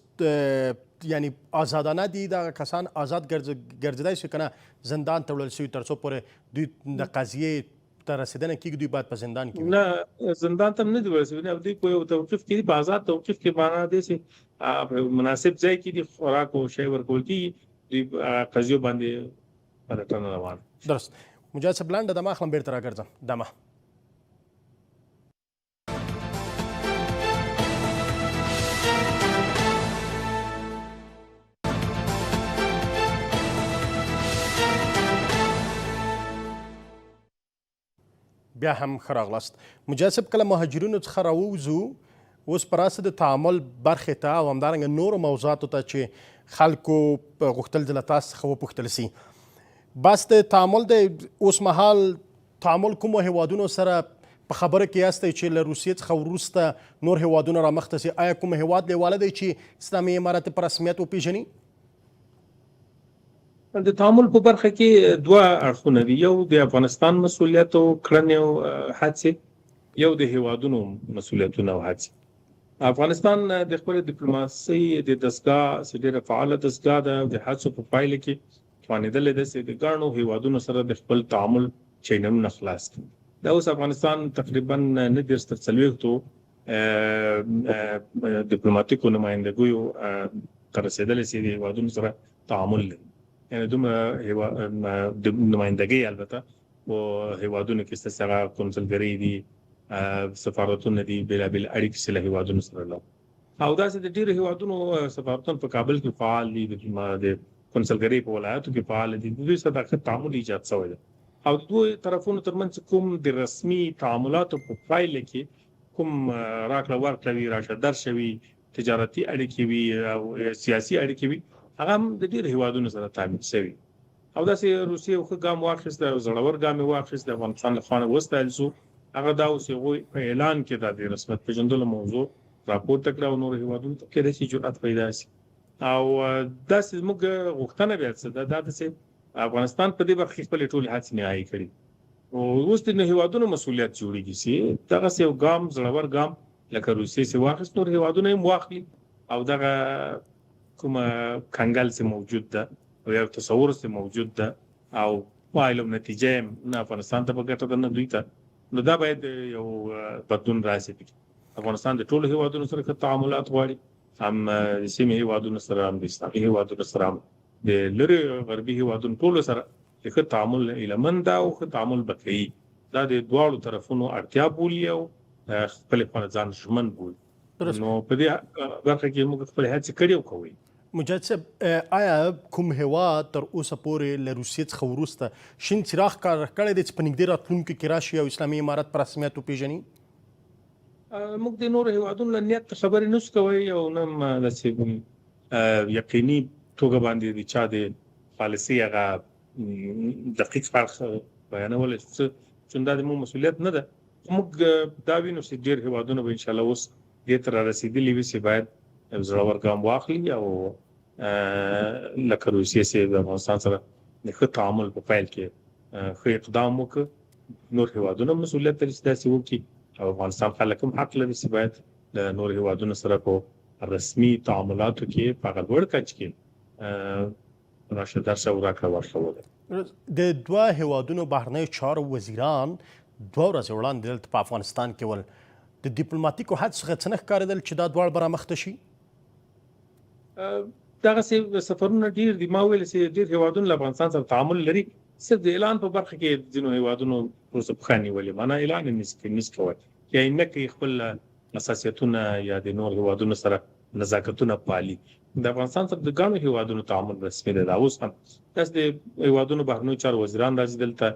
یعنی آزادانه دي دغه کسان آزاد ګرځېدای شي که نه زندان ته وړل شوي تر څو پورې دوی د قضیې ته رسېدنه کېږي دوی باید په زندان کې نه زندان ته هم نه دي وړل شوي دوی په یو توقیف کې دي په آزاد توقیف کې معنا دی چې مناسب ځای کې دي خوراک او شی ورکول کېږي دوی قضیو باندې پلټنه روان درست مجاهد صاحب لنډه دمه اخلم بیرته راګرځم دمه بیا هم ښه راغلاست مجاهد صاحب کله مهاجرینو څخه راووځو اوس په راسه د تعامل برخې ته او همدارنګه نورو موضوعاتو ته چې خلکو غوښتل دي له تاسو څخه وپوښتل سي بس د تعامل د اوس مهال تعامل کومو هیوادونو سره په خبره کې یاستئ چې له روسیې څخه وروسته نور هیوادونه رامخته سي آیا کوم هیواد لیواله دی چې اسلامي امارت په رسمیت وپېژني د تعامل په برخه کې دوه اړخونه دي یو د افغانستان مسؤلیت او کړنې او هڅې یو د هیوادونو مسؤلیتونه او هڅې افغانستان د خپل ډیپلوماسي د دستګاه چې ډېره فعاله دستګاه ده د هڅو په پایله کې توانېدلې ده چې د ګڼو هیوادونو سره د خپل تعامل چینلونه خلاص کړي دا اوس افغانستان تقریبا 9 تر 40 ډیپلوماټیکو نمائندګیو تر رسېدلې چې د هیوادونو سره تعامل لري یعنی دومره نمائندګۍ البته په هیوادونو کې ستاسو هغه کنسولګرۍ دي سفارتونه دي بېلابېل اړیکې سره هیوادونو سره لري او داسې د ډېرو هیوادونو سفارتونه په کابل کې فعال دي د کونسلګرۍ په ولایاتو کې فعال دي د دوی سره د ښه تعامل ایجاد شوی دی او د دوی طرفونو ترمنځ کوم د رسمي تعاملاتو په پایله کې کوم راکړه ورکړه وي راشه درشه وي تجارتي اړیکې وي او سیاسي اړیکې وي هغه هم د ډېرو هیوادونو سره تعامل شوی او داسې روسیې یو ښه ګام واخیست او زړور ګام یې واخیست د افغانستان له خوا نه وستایل شو هغه دا اوس هغوی په اعلان کې د رسمیت پېژندلو موضوع راپورته کړه او نورو هیوادونو ته کېدای شي جرأت پیدا شي او داسې زموږ غوښتنه بیا څه ده دا داسې افغانستان په دې برخه کې خپلې ټولې هڅې نهایي کړي او اوس د هیوادونو مسؤلیت جوړیږي چې دغسې یو ګام زړور ګام لکه روسیې چې واخیست نور هیوادونه یې واخلي او دغه کومه کنګل چې موجود ده او یو تصور چې موجود ده او پایله او نتیجه نه افغانستان ته په ګټه ده نه دوی ته نو دا باید یو بدلون راشي افغانستان د ټولو هیوادونو سره تعاملات غواړي هم د سیمې هیوادونو سره هم د اسلامي هیوادونو سره هم د لرې غربي هیوادونو ټولو سره ښه تعامل ایلمن ده او ښه تعامل به کوي دا د دواړو طرفونو اړتیا بولي او خپل ځان ژمن بولي نو په دې برخه کې موږ خپل هڅې کړې او کوو مجاهد صاحب آیا کوم هیواد تر اوسه پورې له روسیې څخه وروسته شین څراغ کار کړی دی چې په نږدې راتلونکي کې راشي او اسلامي امارت په رسمیت وپېژني موږ د نورو هیوادونو له نیت خبرې نشو کوی او نه داسې یقیني توګه باندې د چا د پالیسي هغه دقیق فرق بیانولی چې دا د موږ مسؤلیت نه ده موږ دا وینو چې ډېر هیوادونه به انشاءالله اوس دې ته رارسېدلي وي چې باید زړور ګام واخلي او لکه روسیې چې د افغانستان سره د ښه تعامل په پیل کې ښه اقدام وکړي نور هیوادونه مسؤلیت لري چې داسې وکړي او افغانستان خلک هم حق لري چې باید د نور هیوادونو سره په رسمي تعاملاتو کې په هغه لوړ کچ کې راشه درشه او راکړه ورکړه ولري د دوه هیوادونو بهرنیو چارو وزیران دوه ورځې وړاندې دلته په افغانستان کې ول د ډیپلوماټیکو هڅو څخه څه نه ښکارېدل چې دا دواړه به رامخته شي دغسې سفرونه ډېر دي ما ویل چې ډېر هیوادونه له افغانستان سره تعامل لري صرف د اعلان په برخه کې ځینو هیوادونو اوس پښه نیولې معنا اعلان یې نشي کولی یا یې نه کوي خپل اساسیتونه یا د نور هیوادونو سره نزاکتونه پالي د افغانستان سره د ګڼو هیوادونو تعامل رسمي دی دا اوس هم داسې د هیوادونو بهرنیو چارو وزیران راځي دلته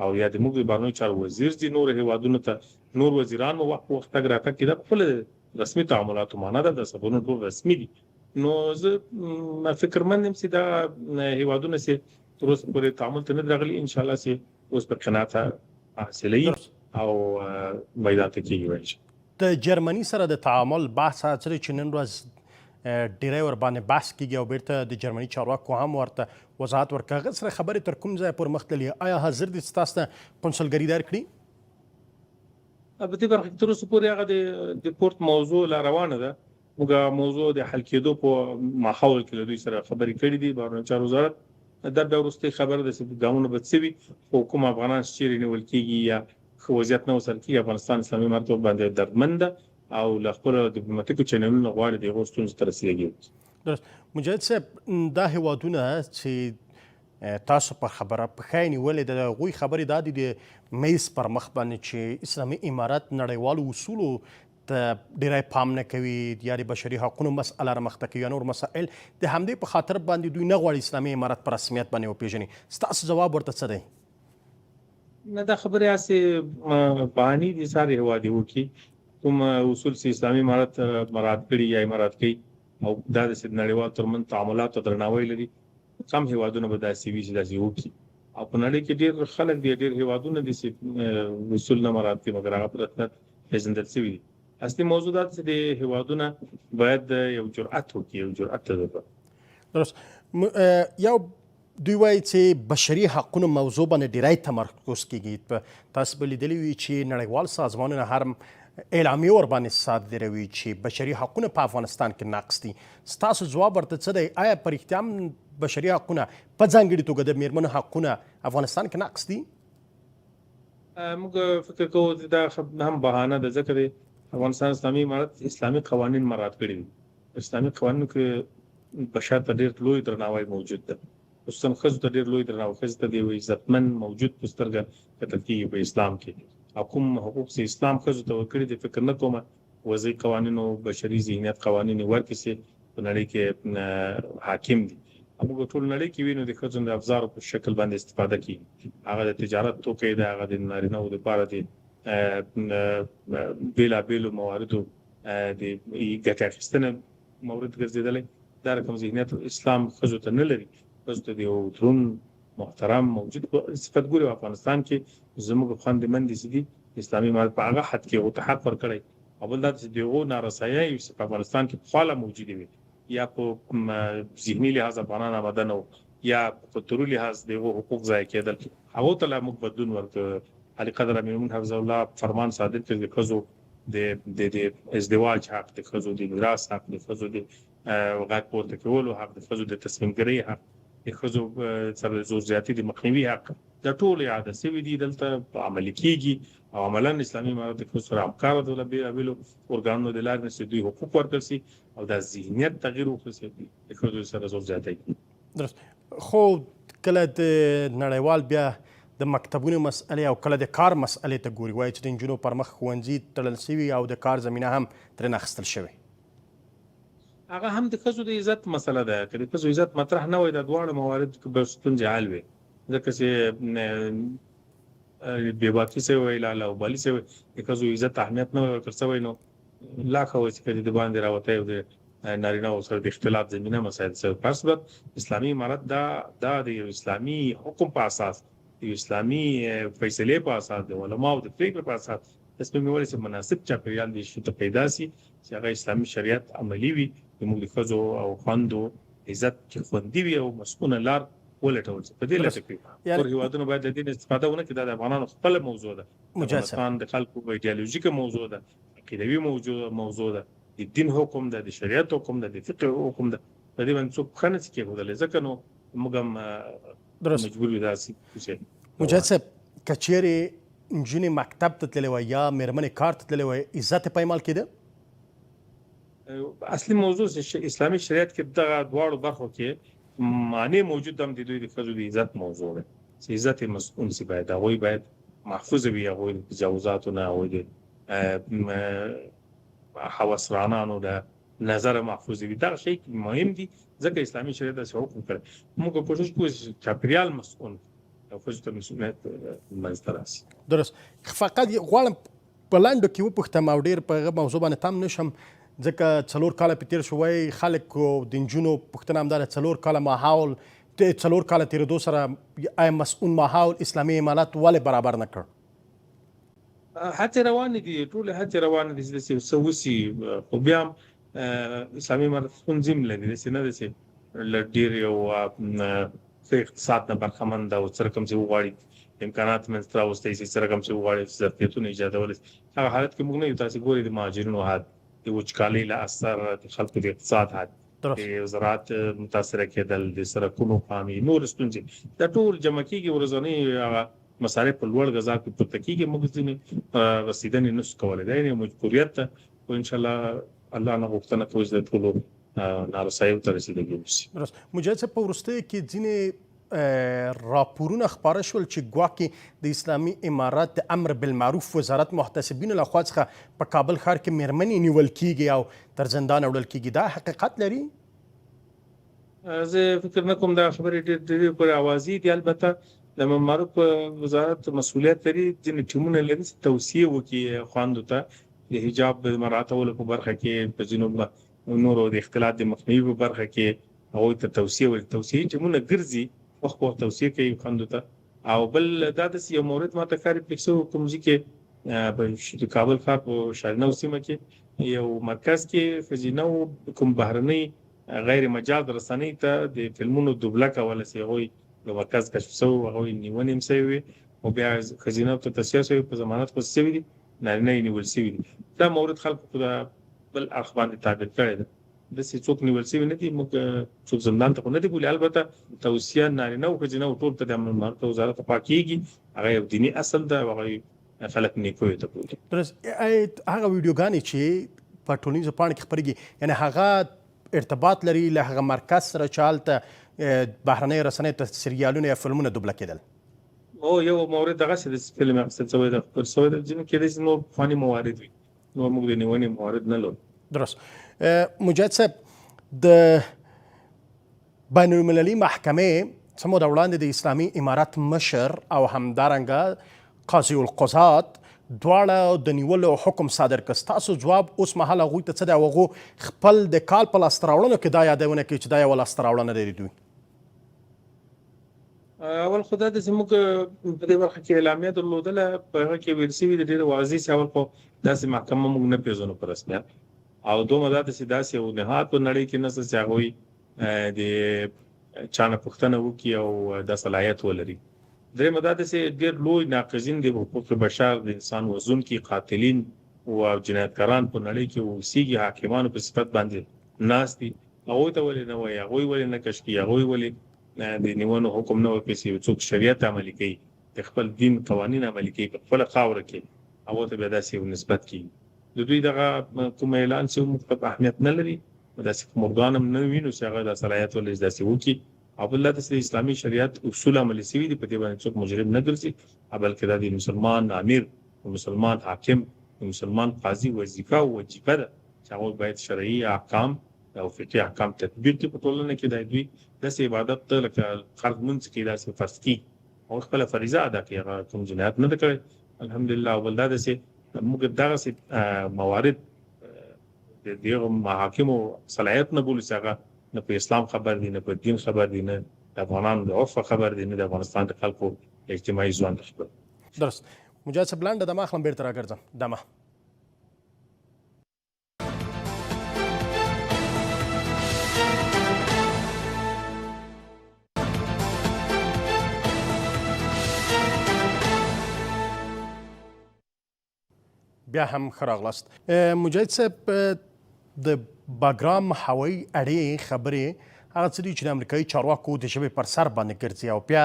او یا د موږ د بهرنیو چارو وزیر دي نور هیوادونو ته نور وزیران مو وخت تګ راتګ کې دا خپل رسمي تعاملاتو معنا ده د سفرونو ټول رسمي دي نو زه فکرمند یم چې دا هیوادونه چې تر اوسه پورې تعامل ته نه راغلي انشاءالله چې اوس په قناعت حاصلوي او میدان ته کېږي وایي د جرمني سره د تعامل بحث هڅه چې نن ورځ ډیری ورباندې بحث کېږي او بیرته د جرمني چارواکو هم ورته وضاحت ورکړي هغه سره خبرې تر کوم ځایه پورې مخ تللي آیا حاضر دي چې تاسو ته کونسلګري درکړي په دې برخه کې تر اوسه پورې هغه د پورت موضوع لا روانه ده موږ موضوع د حل کېدو په ماحول کې له دوی سره خبرې کړې دي بهرنیو چارو وزارت دا بیا وروستۍ خبره ده چې ګامونه به څه وي خو کوم افغانان چې چیرې نیول کېږي یا ښه وضعیت نه ورسره کېږي افغانستان اسلامي امارت باندې دردمند ده او له خپلو ډیپلوماټیکو چینلونو غواړي د هغو ستونزو ته رسېږي مجاهد صاحب دا هیوادونه چې تاسو په خبره پښه نیولې د هغوی خبرې دا دي د میز پر مخ باندې چې اسلامي امارت نړیوالو اصولو ته ډیری پام نه کوي یا د بشري حقونو مسأله رامخته کوي یا نور مسائل د همدې په خاطر باندې دوی نه غواړي اسلامي امارت په رسمیت باندې وپېژني ستاسو ځواب ورته څه دی نه دا خبرې هسې بهانې دي ساري هیواد یې وکړي کوم اصول چې اسلامي امارت مراعات کړي یا امارات کوي او دا د نړیوالو ترمنځ تعاملاتو درناوی لري کم هیوادونه به داسې وي چې داسې وکړي او په نړۍ کې ډېر خلک دي ډېر هیوادونه دي چې اصول نه مراعات کوي مګر هغه په رسمیت پېژندل شوي دي اصلي موضوع دا چې د هیوادونه باید یو جرأت وکړي یو جرأت ته درست یو دوی وایي چې بشري حقونو موضوع باندې ډیری تمرکز کیږي تاسو به لیدلي وي چې نړیوال سازمانونه هر اعلامیه ورباندې صادروي چې بشري حقونه په افغانستان کې ناقص دي ستاسو ځواب ورته څه دی آیا په رښتیا هم بشري حقونه په ځانګړې توګه د میرمنو حقونه افغانستان کې ناقص دي موږ فکر کوو چې دا هم بهانه ده ځکه د افغانستان اسلامي امارت اسلامي قوانین مراعات کړي دي اسلامي قوانینو کې بشر ته ډېر لوی درناوی موجود ده خصوصا ښځو ته ډېر لوی درناوی ښځې ته د یو عزتمن موجود په سترګه کتل کېږي په اسلام کې او کوم حقوق چې اسلام ښځو ته ورکړي دي فکر نه کوم وضعي قوانینو بشري ذهنیت قوانین ورکړي چې په نړۍ کې حاکم دي. موږ ټول نړۍ کې وینو د ښځو د افزارو په شکل باندې استفاده کیږي. هغه د تجارت توکي دی، هغه د نارینه‌و لپاره د بېلابېلو مواردو د ګټې اخیستنې مورد ګرځېدلی. دا رقم ذهنیت اسلام ښځو ته نه لري. ښځو ته د یو دروند محترم موجود صفت ګوري. په افغانستان کې زموږ خویندې مندې چې دي اسلامي امارت په هغه حد کې هغو ته حق ورکړی، او بل دا چې د هغو نارسایۍ چې په افغانستان کې پخوا موجودې وي، یا په ذهني لحاظ افغانان آماده نه وو، یا په کلتوري لحاظ د هغو حقوق ضایع کېدل، هغو ته لا موږ بدلون ورکړ. علي قدر امین حفظه الله فرمان صادر کړ د ښځو د ازدواج حق، د ښځو د میراث حق، د ښځو د غږ پورته کولو حق، د ښځو د تصمیم ګیرۍ حق، د ښځو سره د زور زیاتي د مخنیوي حق. دا ټول اعاده شوي دي، دلته عملي کیږي او عملاً اسلامي امارت د ښځو سره همکاره ده. بېلابېلو ارګانونو د لارې نه چې دوی حقوق ورکړل شي او دا ذهنیت تغییر وکړي چې د ښځو سره زور زیاتی. درست. خو کله د نړیوال بیا د مکتبونو مسئلې او کله د کار مسئلې ته ګوري، وایي چې د نجونو پر مخ ښوونځي تړل شوي او د کار زمینه هم ترېنه اخیستل شوې. هغه هم د ښځو د عزت مسله ده. که د ښځو عزت مطرح نه وای، دا دواړه موارد به ستونزې حل وي. ځکه چې بېباکي شوې وای، لاابالي شوې وای، د ښځو عزت اهمیت نه وای ورکړل شوی، نو لا ښه وای چې که د باندې راوتی او د نارینه‌و سره د اختلاف زمینه مسایل شوی. په هر صورت اسلامي امارت دا د یو اسلامي حکم په اساس، د یو اسلامي فیصلې په اساس، د علماو د پرېکړې په اساس تصمیم نیولی چې مناسب چاپېریال د شو ته پیدا شي چې هغه اسلامي شریعت عملي وي، زموږ د ښځو او خویندو عزت چې خوندي وي او مسؤونه لار ولټول شي. په دې لټه کې ټول هېوادونه باید د دې استفاده ونه کړي. دا د افغانانو خپله موضوع ده. افغانستان د خلکو ایډیالوژیکه موضوع ده، عقیدوي موضوع ده، د دین حکم ده، د شریعت حکم ده، د فقه حکم ده. په دې باندې څوک پښه نه شي کېښودلی. ځکه نو موږ هم مجبور یو داسې شی. مجاهد صاحب، که چیرې نجونې مکتب ته تللی وای یا مېرمنې کار ته تللی وای، عزت یې پایمال کېده؟ اصلي موضوع چې اسلامي شریعت کې دغه دواړو برخو کې معنی موجود هم د دوی د ښځو د عزت موضوع ده چې عزت یې مسؤول شي. باید هغوی باید محفوظ وي، هغوی د تجاوزاتو نه، هغوی د هوسرانانو د نظر محفوظ وي. دغه شی مهم دي ځکه اسلامي شریعت داسې حکم کړی. موږ کوشش کوو چې چاپېریال مسؤل او ښځو ته مسؤلیت منځته راشي. درست. فقط غواړم په لنډو کې وپوښتم او ډېر په هغه موضوع باندې تم نشم، ځکه 4 کاله په تېر شو، وایي خلکو د نجونو پوښتنه همدا ده 4 کاله ماحول 4 کاله تېرېدو سره آیا مسؤل ماحول اسلامي امارت ولې برابر نه کړ؟ هڅې روانې دي، ټولې هڅې روانې دي چې څه وشي، خو بیا هم اسلامي امارت ستونزې هم لري. داسې نه ده چې له ډېر یو ښه اقتصاد نه برخمن ده او څه رقم چې وغواړي امکانات منځته راوستی شي، څه رقم چې وغواړي ظرفیتونه ایجادولی شي. هغه حالت کې موږ نه یو. تاسې ګورئ د مهاجرینو حال، د وچکالۍ له اثر د خلکو د اقتصاد حال، د زراعت متاثره کېدل، د سړکونو خامي، نور ستونزې، دا ټول جمع کېږي. ورځنی هغه مصارف په لوړ غذا کې پورته کېږي. موږ ځینې رسېدنې نشو کولی. دا یې مجبوریت ده، خو انشاءالله الله نه غوښتنه کوي چې د ټولو نارساییو ته رسېدګي وشي. مجاهد صاحب، په وروستیو کې ځینې راپورونه خپاره شول چې ګواکې د اسلامي امارت د امر بالمعروف وزارت محتسبینو لخوا څخه په کابل ښار کې مېرمنې نیول کېږي او تر زندان وړل کېږي. دا حقیقت لري؟ زه فکر نه کوم دا خبرې ډېرې پورې اوازې دي. البته د امر بالمعروف وزارت مسؤلیت لري، ځینې ټیمونه لري چې توصیې وکړي خواندو ته د حجاب مراعاتولو په برخه کې، په ځینو نورو د اختلاط د مخنیوي په برخه کې هغوی ته توصیې وکړي. توصیې ټیمونه ګرځي، وخت په وخت توصیې کوي خویندو ته. او بل دا داسې یو مورد ما ته ښکاري په کیسو کومځي کې په کابل ښار په شاهنو سیمه کې یو مرکز کې ښځینه کوم بهرنۍ غیر مجاز رسنۍ ته د فلمونو دوبله کوله چې هغوی د مرکز کشف شوي، هغوی نیونې هم شوي وي او بیا ښځینه ته تصفیه شوي، په ضمانت خلاص شوي دي، نارینه یې نیول شوي دي. دا مورد خلکو په بل اړخ باندې تعبیر کړی ده. داسې څوک نیول شوي نه دي، موږ څوک زندان ته خو نه دي بولي. البته توصیه نارینه او ښځینه ټول ته د امر بالمعروف وزارت خوا کېږي. هغه یو دیني اصل ده، هغه خلک نیکویو ته بولي. هغه ویډیوګانې چې په ټولنیزو پاڼو کې خپرېږي، یعنې هغه ارتباط لري له هغه مرکز سره چې هلته بهرنۍ رسنیو ته سریالونه یا فلمونه دوبله کېدل؟ او یو مورد دغه څه د فلم اخیستل شوی د خپل شوی د جن کې د نو فاني موارد وي نو موږ د نیونې موارد نه لرو. درست. مجاهد صاحب د بین المللي محکمې څه موده وړاندې د اسلامي امارت مشر او همدارنګه قاضي القضات دواړه د نیولو حکم صادر کړ. ستاسو ځواب اوس مهال هغوی ته څه دی او هغو خپل د کال په لاسته راوړنو کې دا یادونه کوي چې دا یوه لاسته راوړنه لري دوی؟ اول خو دا د زموږ په دې برخه کې اعلامیه درلودله په هغه کې ویل شوي د ډېر واضح چې اول خو داسې محکمه موږ نه پېژنو په رسمیت او دومره دا چې داسې یو نهاد په نړۍ کې نشته چې هغوی د چا نه پوښتنه وکړي او دا صلاحیت ولري. درېیمه دا ده چې ډېر لوی ناقضین د حقوق بشر د انسان وژونکي قاتلین او جنایتکاران په نړۍ کې اوسېږي حاکمانو په صفت باندې ناست دي. هغوی ته ولې نه وایي هغوی ولې نه کش کړي هغوی ولې د نیونو حکم نه ورکړي چې څوک شریعت عملي کوي د خپل دین قوانین عملي کوي په خپله خاوره کې هغو ته بیا داسې یو نسبت کېږي. د دوی دغه کوم اعلان چې موږ ته اهمیت نه لري داسې مردان هم نه وینو چې هغه د صلاحیت ولري داسې وکړي او بل دا چې د اسلامي شریعت اصول عملي شوي دي په دې باندې څوک مجرم نه ګرځي بلکې دا د مسلمان امیر او مسلمان حاکم او مسلمان قاضي وظیفه او وجیبه ده چې هغوی باید شرعي احکام او فقهي احکام تطبیق کړي په ټولنه کې. د دوی داسې عبادت ته لکه خلق مونځ کې داسې فرض کړي او خپله فریضه ادا کړي هغه کوم جنایت نه ده کړی الحمدلله. او بل دا ده چې موږ دغسې موارد د دغو محاکمو صلاحیت نه بولو چې هغه نه په اسلام خبر دي نه په دین خبر دي نه د افغانانو د عرف خبر دي نه د افغانستان د خلکو اجتماعي ژوند خبر. درست. مجاهد صاحب لنډه دمه اخلم بیرته راګرځم دمه. بیا هم ښه راغلاست. مجاهد صاحب د باګرام هوایي اډې خبرې هغه څه دي چې د امریکایي چارواکو د ژبې پر سر باندې ګرځي او بیا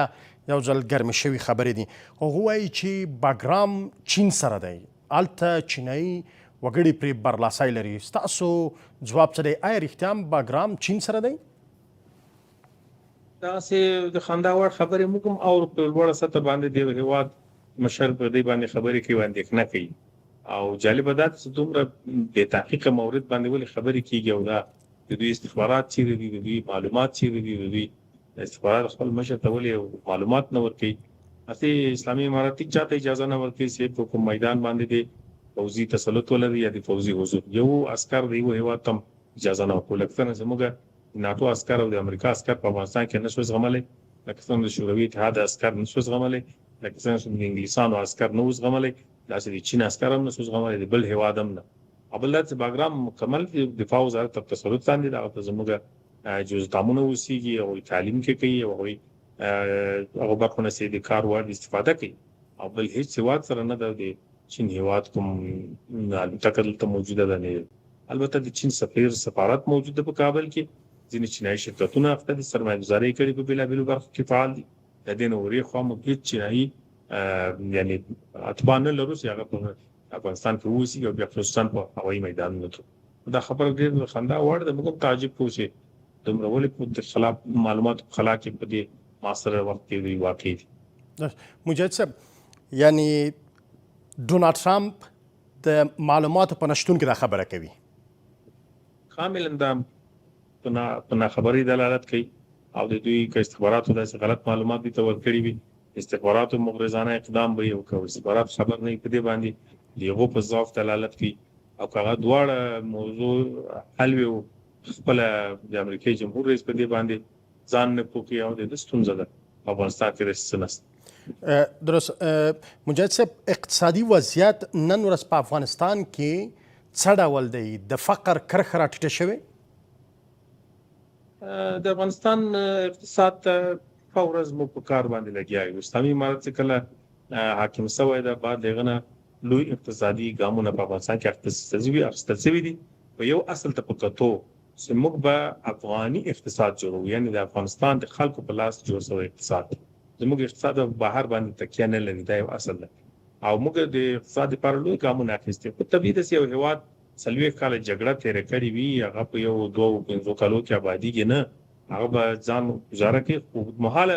یو ځل ګرمې شوي خبرې دي. هغوی وایي چې باګرام چین سره دی هلته چینایي وګړي پرې برلاسۍ لري. ستاسو ځواب څه دی؟ آیا رښتیا هم باګرام چین سره دی؟ داسې د خندا وړ خبرې موږ هم اورو په لوړه سطح باندې د هېواد مشر په دې باندې خبرې کوي اندېښنه کوي او جالبه دا چې دومره بې تحقیقه مورد باندې ولې خبرې کېږي او دا د دوی استخبارات چیرې دي د دوی معلومات چیرې دي د دوی استخبارات خپل مشر ته ولې معلومات نه ورکوي. هسې اسلامي امارت هېڅ چاته اجازه نه ورکوي چې په کوم میدان باندې د پوځي تسلط ولري یا د پوځي حضور. یو عسکر د یو هېواد ته هم اجازه نه ورکوي. لکه څنګه زموږ ناټو عسکر او د امریکا عسکر په افغانستان کې نه شو زغملی لکه څنګه د شوروي اتحاد عسکر نه شو زغملی لکه څنګه د انګلیسانو عسکر نه و زغملی داسې د چین عسکر هم نه شو زغملی د بل هېواد هم نه. او بل دا چې باګرام مکمل دفاع وزارت تر تسلط لاندې ده هغه ته زموږ جزدامونه اوسېږي هغوی تعلیم کې کوي او هغو برخو نه چې د کار وړ استفاده کوي او بل هېڅ هېواد سره نه ده د چین هېواد کوم الوتکه دلته موجوده ده نه. البته د چین سفارت موجود ده په کابل کې ځینې چینایي شرکتونه هفته د سرمایه ګزارۍ کړې په بېلابېلو برخو کې فعال دي. د دې نه ورېخوا موږ هېڅ چینایي یعنی اتباع نه لرو چې هغه په افغانستان کې اوسي او بیا خصوصا په هوایي میدانونو کې. دا خبره ډېر خندا وړ ده. موږ هم تعجب کوو چې دومره ولې په خلاف معلوماتو په خلا کې په دې معاصره وخت کې دوی واقع دي. مجاهد صاحب یعنی ډونالډ ټرمپ د معلوماتو په نشتون کې دا خبره کوي؟ کاملا دا په ناخبرۍ دلالت کوي او د دوی که استخباراتو داسې غلط معلومات دي ته ورکړي وي استخباراتو مغرضانه اقدام به یو که استخبارات خبر نه په دې باندې د هغو په ضعف دلالت کوي او که هغه دواړه موضوع حل وي خپله د امریکایي جمهور رئیس په دې باندې ځان نه پوه کړي او د ده ستونزه ده په افغانستان کې داسې څه نشته. درست. مجاهد صاحب اقتصادي وضعیت نن ورځ په افغانستان کې څه ډول دی؟ د فقر کرښه راټیټه شوې؟ د افغانستان اقتصاد ته په ورځ مو په کار باندې لګیا یو. اسلامي امارت چې کله حاکم شوی ده بعد د هغه نه لوی اقتصادي ګامونه په افغانستان کې اخیستل شوي دي په یو اصل ته په کتو چې موږ به افغاني اقتصاد جوړو یعنی د افغانستان د خلکو په لاس جوړ شوی اقتصاد. زموږ اقتصاد بهر باندې تکیه نه لري دا یو اصل ده او موږ د اقتصاد لپاره لوی ګامونه اخیستي. خو طبیعي ده چې یو هېواد 40 کاله جګړه تېره کړې وي هغه په یو 2-5 کالو کې آبادیږي نه هغه به ځان ګزاره کوي. اوږدمهاله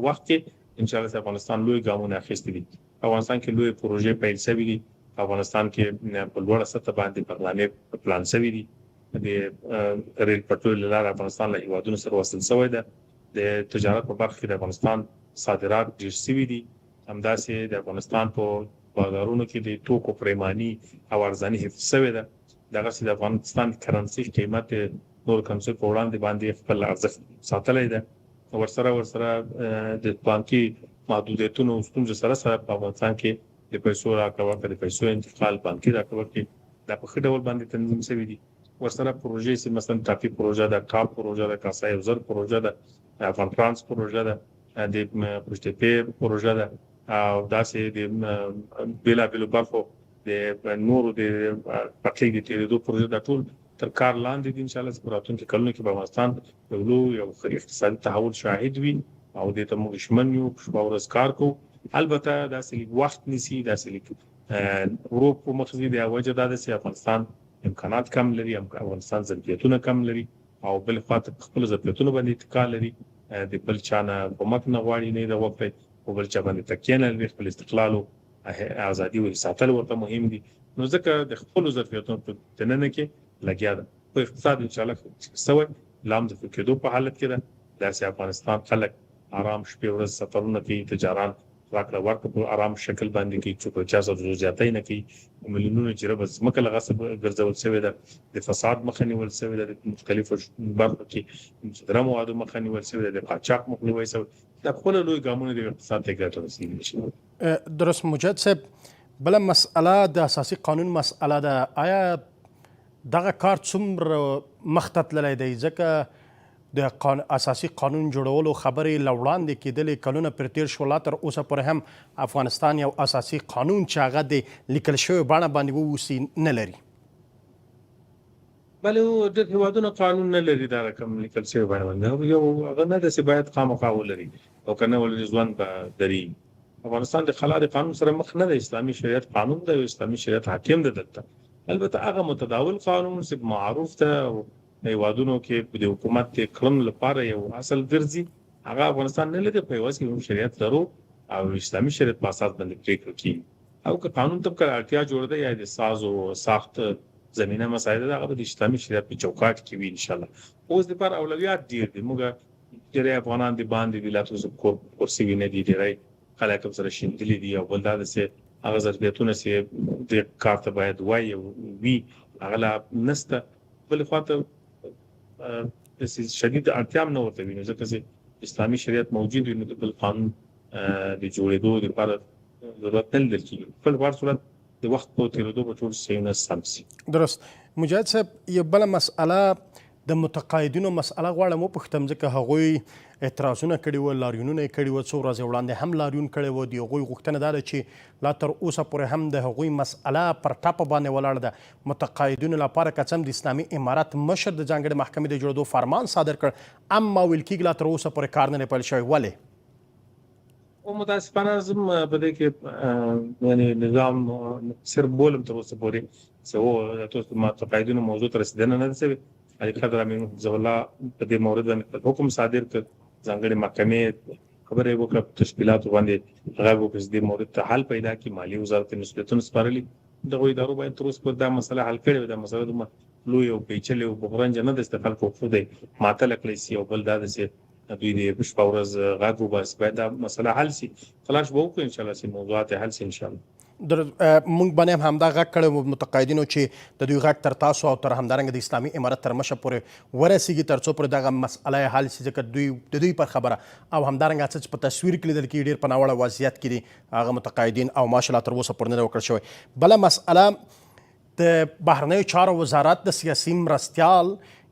وخت کې ان شاء الله افغانستان لوی ګامونه اخیستي دي. افغانستان کې لوی پروژې پیل شوي دي. افغانستان کې په لوړه سطح باندې برنامې پلان شوي دي. د ریل پټرول لاره افغانستان له هیوادونو سره وصل شوی ده. د تجارت په برخه کې د افغانستان صادرات ډیر شوي دي. همداسې د افغانستان په بازارونو کې د توکو پریمانی او ارزاني حفظ شوی ده. دغه د افغانستان کرنسي قیمت نور کرنسي په وړاندې باندې خپل ارزښت ساتلی ده. ورسره د بانکي محدودیتونو ستونزې سره په افغانستان کې د پیسو راکړه د پیسو انتقال بانکي راکړه کې د په خډه ول باندې تنظیم شوی دي. ورسره پروژې چې مثلا ټاپي پروژه ده، کاپ پروژه ده، کاسا یو زر پروژه ده، افغان ترانس پروژه ده، د پښتې پروژه ده او داسې د بیلا بیلو برخو د نورو د پټلۍ د تیریدو پروژه ده. ټول تر کار لاندې دي. ان شاء الله راتلونکي کلونو کې په افغانستان یو اقتصادي تحول شاهد وي او د ته موږ شمن یو په ورځ کار کوو. البته داسې وخت نسی، داسې ورو په مخزي د وجه دا د افغانستان امکانات کم لري، افغانستان ظرفیتونه کم لري او بل خاطر خپل ظرفیتونه باندې اتکا لري. د بل چانه کومک نه غواړي نه د وخت او بل چا باندې تکیه نه لري. خپل استقلال او ازادي او ساتل ورته مهم دي. نو ځکه د خپل ظرفیتونو په تننه کې لګیا ده. په اقتصاد ان شاء الله سوي لام د کېدو په حالت کې ده. د افغانستان خلک آرام شپې ورځ سفرونه کوي، تجارت راکړه ورکړه په آرام شکل باندې کوي، چې په 400 زیاتې نه کوي. ملیونونه چې ربس مکه غصب ګرځول شوی ده، د فساد مخه نیول شوی ده، د مختلفو برخو کې مخدره موادو مخه نیول شوی ده، د قاچاق مخنیوي شوی ده. خپل لوی ګامونه د اقتصاد ته ګټه رسیدي شي. درست مجد صاحب، بل مسأله د اساسي قانون مسأله ده. آیا دغه کار څومره مخته تللی دی؟ ځکه د اساسي قانون جوړولو خبرې له وړاندې کېدلې، کلونه پر تېر شول، لا تر اوسه پورې هم افغانستان یو اساسي قانون چې هغه د لیکل شوې بڼه باندې واوسي نه لري. بله د هیوادونو قانون نه لري دا رقم لیکل شوی بڼه باندې. یو هغه نه داسې باید خامخا ولري او که نه ولري ژوند به دري. افغانستان د خلا د قانون سره مخ نه دی. اسلامي شریعت قانون دی او اسلامي شریعت حاکم دی دلته. البته هغه متداول قانون چې معروف ده هیوادونو کې د حکومت د کړم لپاره یو اصل ګرځي، هغه افغانستان نه لري. په یوه کې شریعت لرو او اسلامي شریعت په اساس باندې پریکړه کوي. او که قانون ته کړه اړتیا جوړ دی یا د ساز او ساخت زمينه مسایل دا هغه د اسلامي شریعت په چوکاټ کې وي ان شاء الله. اوس د پر اولویات ډیر دي. موږ ډېر افغانان دي باندې ولایتو زکو کورسي ویني دي ډېرای خلک سره شیندلي دي او بل دا چې هغه ظرفیتونه چې د کارت باید وای او وی هغه نسته. بل خاطر د شدید اړتیا نه ورته ویني ځکه چې اسلامي شریعت موجود وي نو د بل قانون د جوړېدو لپاره ضرورت نه لري. په هر صورت د وخت په تیریدو به ټول شی نه سم شي. درست. مجاهد صاحب، یو بل مسأله د متقاعدینو مسأله غواړم وپوښتم، ځکه هغوی اعتراضونه کړي وو، لاریونونه یې کړي وو. څو ورځې وړاندې هم لاریون کړی وو. د هغوی غوښتنه دا ده چې لا تر اوسه پورې هم د هغوی مسأله پر ټاپه باندې ولاړه ده. متقاعدینو لپاره که څه هم د اسلامي امارت مشر د ځانګړې محکمې د جوړېدو فرمان صادر کړ، اما ویل کېږي لا تر اوسه پورې کار نه دی پیل شوی. ولې؟ او متاسفانه زم په دې کې یعنی نظام صرف بولم تر اوسه پورې څه تاسو متقاعدینو موضوع ته رسیدنه نه ده. علي قدر امین زولا په دې مورد باندې حکم صادر کړ، ځانګړې محکمې خبرې وکړه، تشکیلات باندې هغه وکړي د مورد ته حل پیدا کړي. مالی وزارت مسؤلیتونه سپارلي دغه ادارو باید تر اوسه دا مسله حل کړي. دا مسله د لوی او پیچلې او بحران نه د استقلال کو خو دی ماته لکړي سی او بل دا د دوی د بشپا ورځ غاغو بس باید دا مسله حل سي. خلاص به وکړو ان شاء الله چې موضوعات حل سي ان شاء الله. مونږ باندې همدا غږ کړی متقاعدینو چې د دوی غږ تر تاسو او تر همدارنګه د اسلامي امارت تر مشر پورې ورسیږي تر څو پورې دغه مسئله حل شي، ځکه دوی پر خبره او همدارنګه څه چې په تصویر کې لیدل کېږي ډېر په ناوړه وضعیت کې دي هغه متقاعدین او ماشاءالله تر اوسه پورې نه ده وکړل شوی. بله مسئله د بهرنیو چارو وزارت د سیاسي مرستیال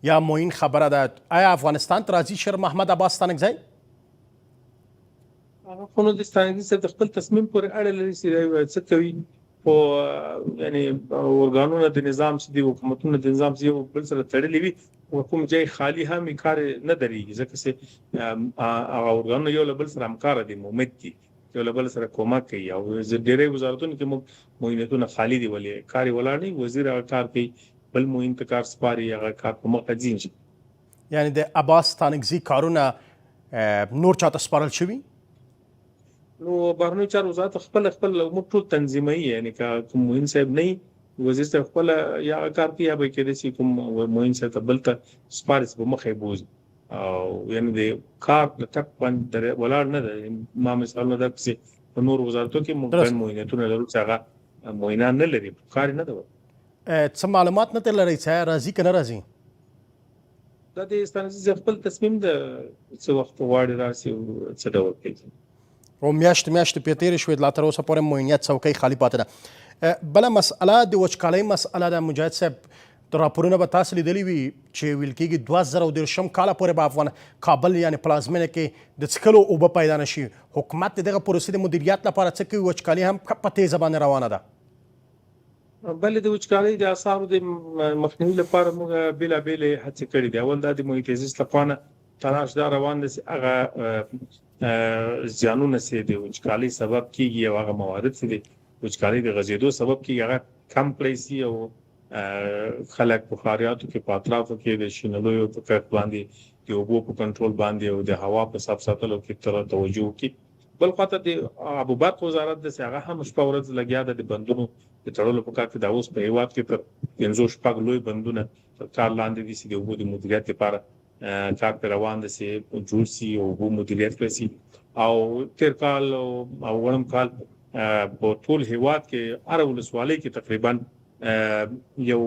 یا معین خبره ده. آیا افغانستان ته راځي شیر محمد عباس ستانکزی؟ خو نو د ستانکزي صاحب د خپل تصمیم پورې اړه لري چې څه کوي. خو یعنی ارګانونه د نظام چې د حکومتونو د نظام چې یو بل سره تړلي وي او کوم ځای خالی هم کار نه درېږي ځکه چې هغه ارګانونه یو له بل سره همکاره دي، مومد دي، یو له بل سره کومک کوي. او ډېری وزارتونو کې موږ معینتونه خالی دي ولې کار ولاړ نه وزیر هغه کار کوي، بل معین ته کار سپاري هغه کار په مخه ځي. یعنی د عباس ستانکزي کارونه نور چاته سپارل شوي؟ نو بهرنیو چارو وزارت خپل موږ ټول تنظیمي یعنی کوم موین صاحب نه وزیر صاحب خپل یا کار کوي یا به کېدای شي کوم موین صاحب ته بل ته سپارښت به مخې بوز او یعنی د کار د ټک باندې ولاړ نه ده. ما مثال نه درکسي په نور وزارتو کې موږ موینتونه لرو چې هغه موینان نه لري کار نه ده. څه معلومات نه لرئ چې راځي که نه راځي؟ دا د ستانسي خپل تصمیم ده څه وخت غواړي راشي او څه ډول کوي. او میاشتې پې تېرې شوې لا تر اوسه پورې موینیت څوکۍ خالي پاتې ده. بله مسئله د وچکالۍ مسئله ده. مجاهد صاحب راپورونه به تاسو لیدلي وي چې ویل کېږي 2013 کاله پورې به کابل یعنې پلازمینه کې د څښلو اوبه پیدا نه شي. حکومت د دغه پروسې د مدیریت لپاره څه کوي؟ وچکالي هم په تیزه باندې روانه ده. بلې د وچکالۍ د آثارو د مخنیوي لپاره موږ بېلابېلې هڅې کړې دي. اول دا د محیط زیست لپاره تلاش دا روان دی چې هغه زیانونه چې د وچکالۍ سبب کېږي او هغه موارد چې د وچکالۍ د غځېدو سبب کېږي هغه کم کړی شي او خلک په ښاریاتو کې په اطرافو کې د شینلیو په کښت باندې د اوبو په کنټرول باندې او د هوا په صاف ساتلو کې توجه وکړي. بل خواته د ابوبکر وزارت د هغه هم شپه ورځ لګیا ده د بندونو د تړلو په کار کې. دا اوس په هیواد کې تر 500 لوی بندونه کار لاندې دي چې د اوبو د مدیریت لپاره کار په روان دي چې جوړ شي او اوبو مدیریت کړي. او تیر کال او ورم کال په ټول هیواد کې هر ولسوالۍ کې تقریبا یو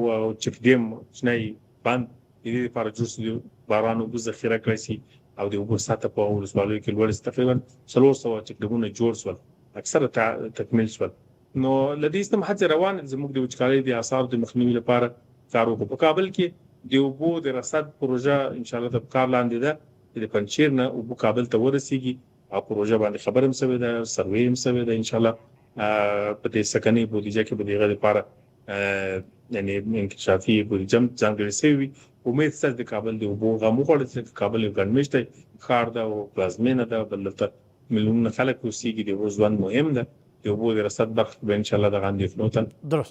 چک ډیم شنای باند د دې لپاره جوړ شي باران اوبو ذخیره کړی شي او د اوبو سطح په ولسوالیو کې لوړ تقریبا 300 چک ډیمونه جوړ شول اکثره تکمیل شول. نو لدې سم هڅه روان زموږ د وچکالۍ د آثار د مخنیوي لپاره کار وکړو. په کابل کې د اوبو د رصد پروژه ان شاء الله د کار لاندې ده د پنځیر نه اوبو کابل ته ورسیږي او پروژه باندې خبرم شوی ده سروې هم شوی ده ان شاء الله په دې سکني بودیجه کې به دغه لپاره یعنی انکشافي بودیجه ځانګړې شوی. امید ستاسو د کابل د اوبو غمو غوړي چې کابل یو ګڼمشته ښار ده او پلازمینه ده بلته میلیونونه خلک اوسېږي د ژوند مهم ده. د اوبو د رصد برخه به ان شاء الله د غاندېفنو ته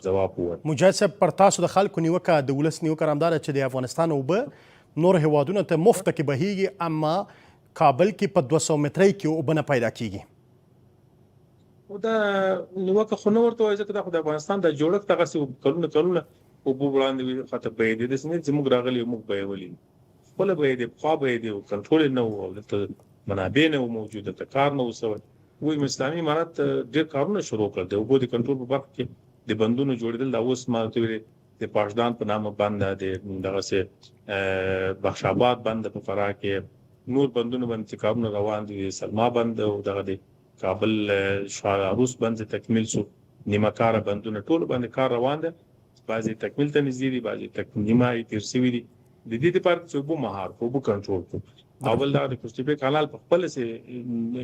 جواب ووایي. مجاهد صاحب پر تاسو د خلکو نیوکه د ولس نیوکه همداره چې د افغانستان اوبه نور هیوادونو ته مفته کې بهیږي اما کابل کې په 200 مترۍ کې اوبه نه پیدا کیږي. او دا نیوکه خو نه ورته وایي ځکه دا خو د افغانستان د جوړښت هغه څه کلونه اوبو وړاندې خاطر به دې د سنې زموږ راغلي موږ به ولې خپل به دې خو به دې کنټرول نه وو د منابع نه موجوده ته کار نه وسوي. وې اسلامي امارات ډېر کارونه شروع کړل د اوبو د کنټرول په برخه کې د بندونو جوړېدل دا اوس ما ته ویل د پاشدان په نامه باندې دغه څه بخش آباد باندې په فراه کې نور بندونو باندې کارونه روان دي. سلما بند او دغه د کابل شاروس باندې تکمیل شو. نیمه کار بندونه ټول باندې کار روان دي. بعضی تکمیل ته نږدې دي بعضی نیمه یې تیر شوي دي. د دې لپاره چې اوبو مهار اوبو کنټرول کو اول دا د کوستیپې کانال په خپل سي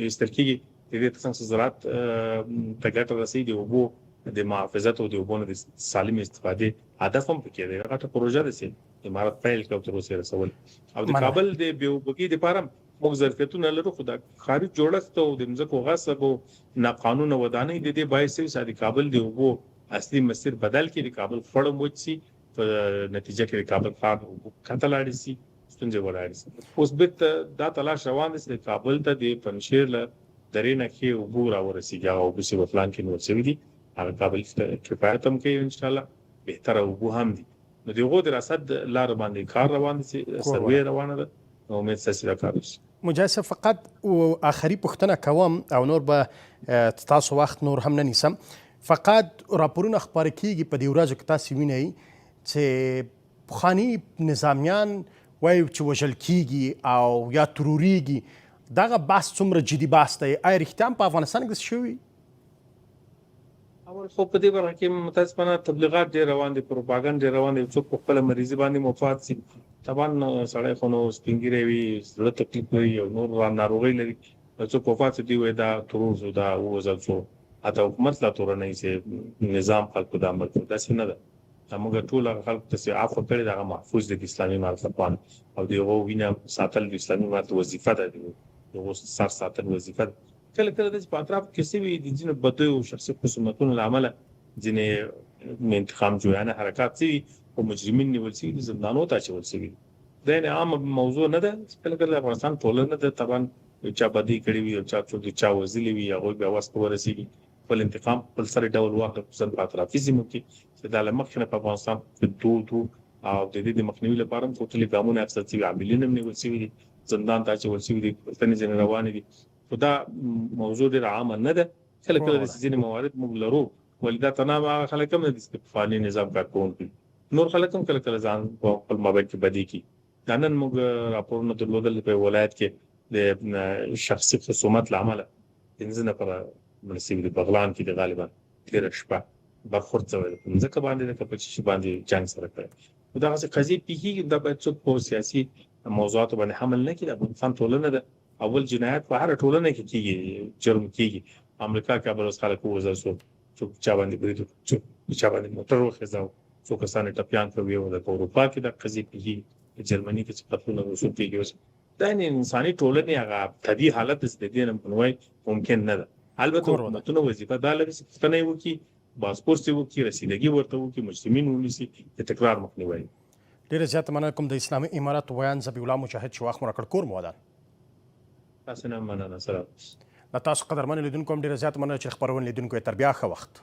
استرکیږي د دې څنګه زراعت ته ګټه رسیدي اوبو د محافظت او د اوبو د سالم استفادې هدف هم پکې دی. هغه پروژه ده چې امارات پیل کړو تر اوسه رسول او د کابل د بیوبګي لپاره موږ ظرفیتونه لرو. خو د خارج جوړښت او د مځکو غصب او ناقانونه ودانۍ د دې باعث چې د کابل د اوبو اصلي مسیر بدل کړي. د کابل خړم وچی په نتیجه کې د کابل ښار کتلاړي سي ستونزې ولاړې سي. اوس به دا تلاش روان دي چې کابل ته د پنځیر له درې نه کې اوبو راورسیږي او په سی وفلان کې نور څه دي هغه کابل ته کفایت هم کوي ان شاء الله بهتر اوبو هم دي. نو دغه د رصد لار باندې کار روان دي سروې روانه ده نو امید سره کار وشي. مجاهد فقط آخري پوښتنه کوم او نور به تاسو وخت نور هم نه نیسم. فقط راپورونه خپاره کیږي په دې ورځو کې تاسو وینئ چې پخواني نظامیان وایي چې وژل کیږي او یا تروریږي. دغه بحث څومره جدي بحث دی؟ آیا رښتیا په افغانستان کې شوي؟ اول خو په دې برخه کې متاسفانه تبلیغات ډېر روان دي پروپاګاندا ډېر روان دي څوک په خپل مریضي باندې مفاد سي طبعا سړی خو نو سپینګری وي زړه تکلیف لري او نور ناروغي لري څوک وفات دي وي دا تروز دا وزل څو اته حکومت لا تور نه سي نظام خلکو د عمل دا څنګه ده موږ ټول خلک ته عفو کړی دا محفوظ دي اسلامي معرفت او دیغه وینه ساتل د اسلامي معرفت وظیفه ده یو سر ساتل وظیفه ده. کله کله د پاتراف کې سوي د جن بده او شخصي خصومتونو لامل ځنې انتخاب جوړانه حرکت سي او مجرمین نیول سي د زندانو ته چول سي. دا نه عام موضوع نه ده. کله کله افغانستان ټول نه ده طبعا یو چا بدی کړی وي او چا څوک چا وزلی وي هغه بیا واسطه ورسیږي خپل انتقام خپل سره ډول واخله خصوصا په اطرافي سیمو کې چې دا له مخکې نه په افغانستان کې دود او د دې د مخنیوي لپاره هم ټولې ګامونه اخیستل شوي عاملین هم نیول شوي دي زندان ته اچول شوي دي پوښتنې ځینې روانې دي خو دا موضوع ډېره عامه نه ده کله کله داسې ځینې موارد موږ لرو ولې دا تنها هغه خلک هم نه دي چې په فعالي نظام کار کوونکي نور خلک هم کله کله ځان په خپل مابین کې بدي کوي دا نن موږ راپورونه درلودل په ولایت کې د شخصي خصومت له امله 15 نفره مړه شوي دي بغلان کې د غالبا تېره شپه برخورد شوی دی په ځمکه باندې لکه په چشي باندې جنګ سره کړی نو دغسې قضیې پیښېږي دا باید څوک په سیاسي موضوعاتو باندې حمل نه کړي د افغانستان ټولنه ده اول جنایت په هره ټولنه کې کېږي جرم کېږي امریکا کې به اوس خلک ووځل شو څوک چا باندې برید څوک چا باندې موټر وخېځاو څو کسان یې ټپیان کړي او د اروپا کې د قضیې پیښېږي په جرمني کې چې قتلونه وشو کېږي اوس دا انساني ټولنې هغه ابتدي حالت د دې نه بنوي ممکن نه ده البته حکومتونه وظیفه دا لري چې پښتنه وکړي پاسپورت یې وکړي رسیدګي ورته وکړي مجرمین ونیسي د تکرار مخنیوي ډېره زیاته مننه کوم د اسلامي امارت ویان ذبیح الله مجاهد چې وخت مو راکړ کور مو ودان تاسو نه مننه سره له تاسو قدرمن لیدونکو هم ډېره زیاته مننه چې خپرونه لیدونکو یې تر بیا ښه وخت